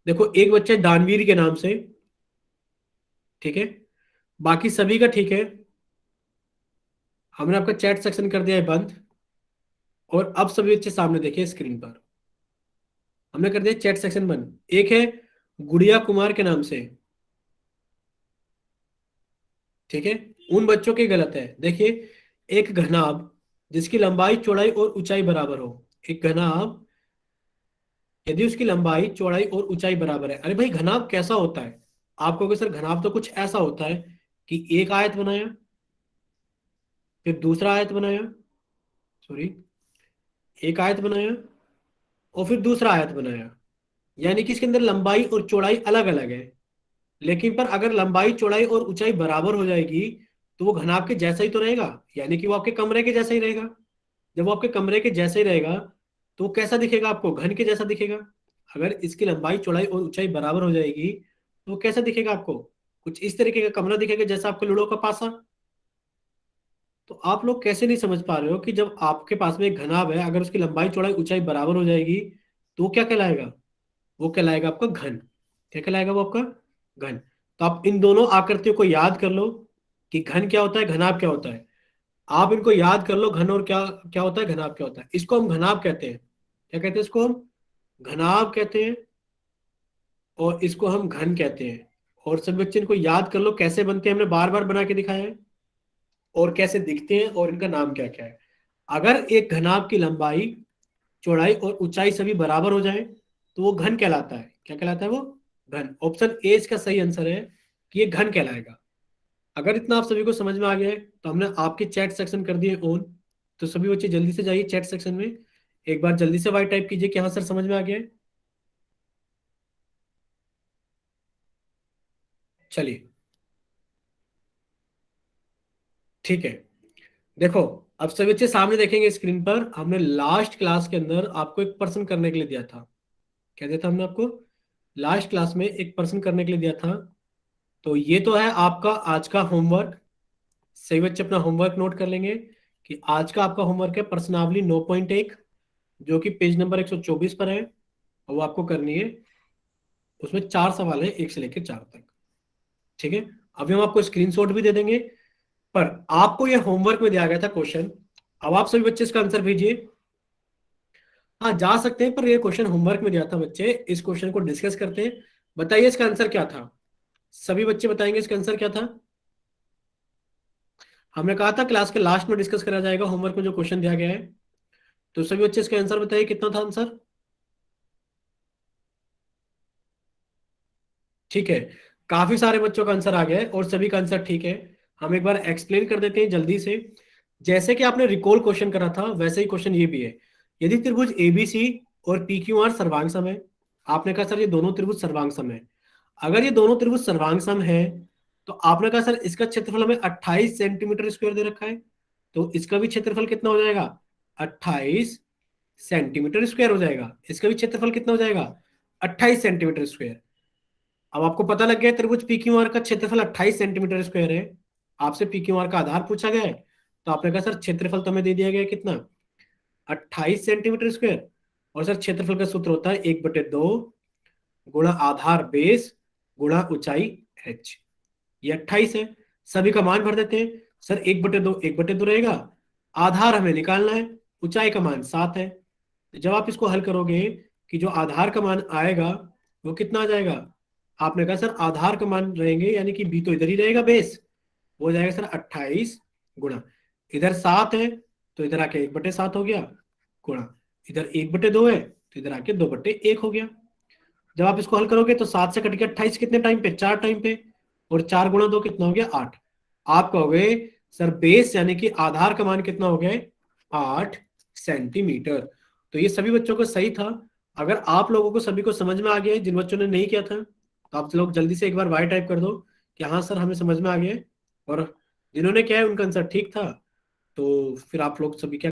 देखो, एक बच्चा है दानवीर के नाम से, ठीक है, बाकी सभी का ठीक है। हमने आपका चैट सेक्शन कर दिया है बंद, और अब सभी बच्चे सामने देखिए स्क्रीन पर, हमने कर दिया चैट सेक्शन बंद। एक है गुड़िया कुमार के नाम से, ठीक है, उन बच्चों के गलत है। देखिए, एक घनाभ जिसकी लंबाई चौड़ाई और ऊंचाई बराबर हो, एक घनाभ यदि उसकी लंबाई चौड़ाई और ऊंचाई बराबर है। अरे भाई, घनाभ कैसा होता है? आप कहोगे सर घनाभ तो कुछ ऐसा होता है कि एक आयत बनाया, फिर दूसरा आयत बनाया, सॉरी, एक आयत बनाया और फिर दूसरा आयत बनाया, यानी कि इसके अंदर लंबाई और चौड़ाई अलग अलग है। लेकिन पर अगर लंबाई चौड़ाई और ऊंचाई बराबर हो जाएगी तो वो घनाभ के जैसा ही तो रहेगा, यानी कि वो आपके कमरे के जैसा ही रहेगा। जब वो आपके कमरे के जैसा ही रहेगा तो वो कैसा दिखेगा आपको? घन के जैसा दिखेगा। अगर इसकी लंबाई चौड़ाई और ऊंचाई बराबर हो जाएगी तो वो कैसा दिखेगा आपको? कुछ इस तरीके का कमरा दिखेगा जैसा आपको लूडो का पासा। तो आप लोग कैसे नहीं समझ पा रहे हो कि जब आपके पास में एक घनाभ है, अगर उसकी लंबाई चौड़ाई ऊंचाई बराबर हो जाएगी तो वो क्या कहलाएगा? वो कहलाएगा आपका घन। क्या कहलाएगा वो आपका? घन। तो आप इन दोनों आकृतियों को याद कर लो कि घन क्या होता है, घनाभ क्या होता है। आप इनको याद कर लो, घन और क्या क्या होता है, घनाभ क्या होता है। इसको हम घनाभ कहते हैं। क्या कहते हैं इसको? हम घनाभ कहते हैं, और इसको हम घन कहते हैं। और सब बच्चे इनको याद कर लो कैसे बनते हैं, हमने बार बार बना के दिखाया है, और कैसे दिखते हैं और इनका नाम क्या क्या है। अगर एक घनाभ की लंबाई चौड़ाई और ऊंचाई सभी बराबर हो जाए तो वो घन कहलाता है। क्या कहलाता है वो? घन। ऑप्शन ए इसका सही आंसर है कि ये घन कहलाएगा। अगर इतना आप सभी को समझ में आ गया है तो हमने आपके चैट सेक्शन कर दिए ऑन। तो सभी बच्चे जल्दी से जाइए चैट सेक्शन में, एक बार जल्दी से वाई टाइप कीजिए कि हाँ सर समझ में आ गया है। चलिए, ठीक है। देखो, अब सभी बच्चे सामने देखेंगे स्क्रीन पर, हमने लास्ट क्लास के अंदर आपको एक प्रश्न करने के लिए दिया था। क्या दिया था हमने आपको? लास्ट क्लास में एक प्रश्न करने के लिए दिया था। तो ये तो है आपका आज का होमवर्क। सही बच्चे अपना होमवर्क नोट कर लेंगे कि आज का आपका होमवर्क है प्रश्नावली 9.1, जो कि पेज नंबर 124 पर है, और वो आपको करनी है। उसमें 4 सवाल है, 1 से लेकर 4 तक, ठीक है। अभी हम आपको स्क्रीनशॉट भी दे देंगे, पर आपको ये होमवर्क में दिया गया था क्वेश्चन। अब आप सभी बच्चे इसका आंसर भेजिए। हाँ, जा सकते हैं, पर ये क्वेश्चन होमवर्क में दिया था बच्चे, इस क्वेश्चन को डिस्कस करते हैं। बताइए इसका आंसर क्या था? सभी बच्चे बताएंगे इसका आंसर क्या था। हमने कहा था क्लास के लास्ट में डिस्कस करा जाएगा होमवर्क में जो क्वेश्चन दिया गया है। तो सभी बच्चे इसका आंसर बताइए, कितना था आंसर? ठीक है, काफी सारे बच्चों का आंसर आ गया है और सभी का आंसर ठीक है। हम एक बार एक्सप्लेन कर देते हैं जल्दी से। जैसे कि आपने रिकॉल क्वेश्चन करा था वैसे ही क्वेश्चन ये भी है। यदि त्रिभुज एबीसी और पी क्यू आर सर्वांग सम है, आपने कहा सर ये दोनों त्रिभुज सर्वांग सम है। अगर ये दोनों त्रिभुज सर्वांग सम है तो आपने कहा सर इसका क्षेत्रफल हमें 28 सेंटीमीटर स्क्वायर दे रखा है, तो इसका भी क्षेत्रफल कितना हो जाएगा? 28 सेंटीमीटर स्क्वायर हो जाएगा। इसका भी क्षेत्रफल कितना हो जाएगा? 28 सेंटीमीटर स्क्वायर। अब आपको पता लग गया त्रिभुज पी क्यू आर का क्षेत्रफल 28 सेंटीमीटर स्क्वायर है। आपसे पी क्यू आर का आधार पूछा गया है, तो आपने कहा सर क्षेत्रफल तो हमें दे दिया गया है कितना? 28 सेंटीमीटर स्क्वायर। और सर क्षेत्रफल का सूत्र होता है 1/2 गुणा आधार बेस गुणा ऊंचाई h। ये 28 है। सभी का मान भर देते हैं। सर 1/2 1/2 रहेगा, आधार हमें निकालना है, ऊंचाई का मान 7 है। जब आप इसको हल करोगे कि जो आधार का मान आएगा वो कितना आ जाएगा? आपने कहा सर आधार का मान रहेंगे, यानी कि बी तो इधर ही रहेगा, बेस वो जाएगा सर 28 गुणा, इधर 7 है तो इधर आके 1/7 हो गया, गुणा इधर 1/2 है तो इधर आके 2/1 हो गया। जब आप इसको हल करोगे तो 7 से कट के 28 कितने टाइम पे? 4 टाइम पे, और 4 गुणा 2 कितना हो गया? 8। आप कहोगे सर बेस यानी कि आधार का मान कितना हो गया? 8 सेंटीमीटर। तो ये सभी बच्चों को सही था। अगर आप लोगों को सभी को समझ में आ गया है, जिन बच्चों ने नहीं किया था तो आप लोग जल्दी से एक बार वाई टाइप कर दो कि हाँ सर हमें समझ में आ गया है, और जिन्होंने किया है उनका आंसर ठीक था। तो फिर आप लोग सभी क्या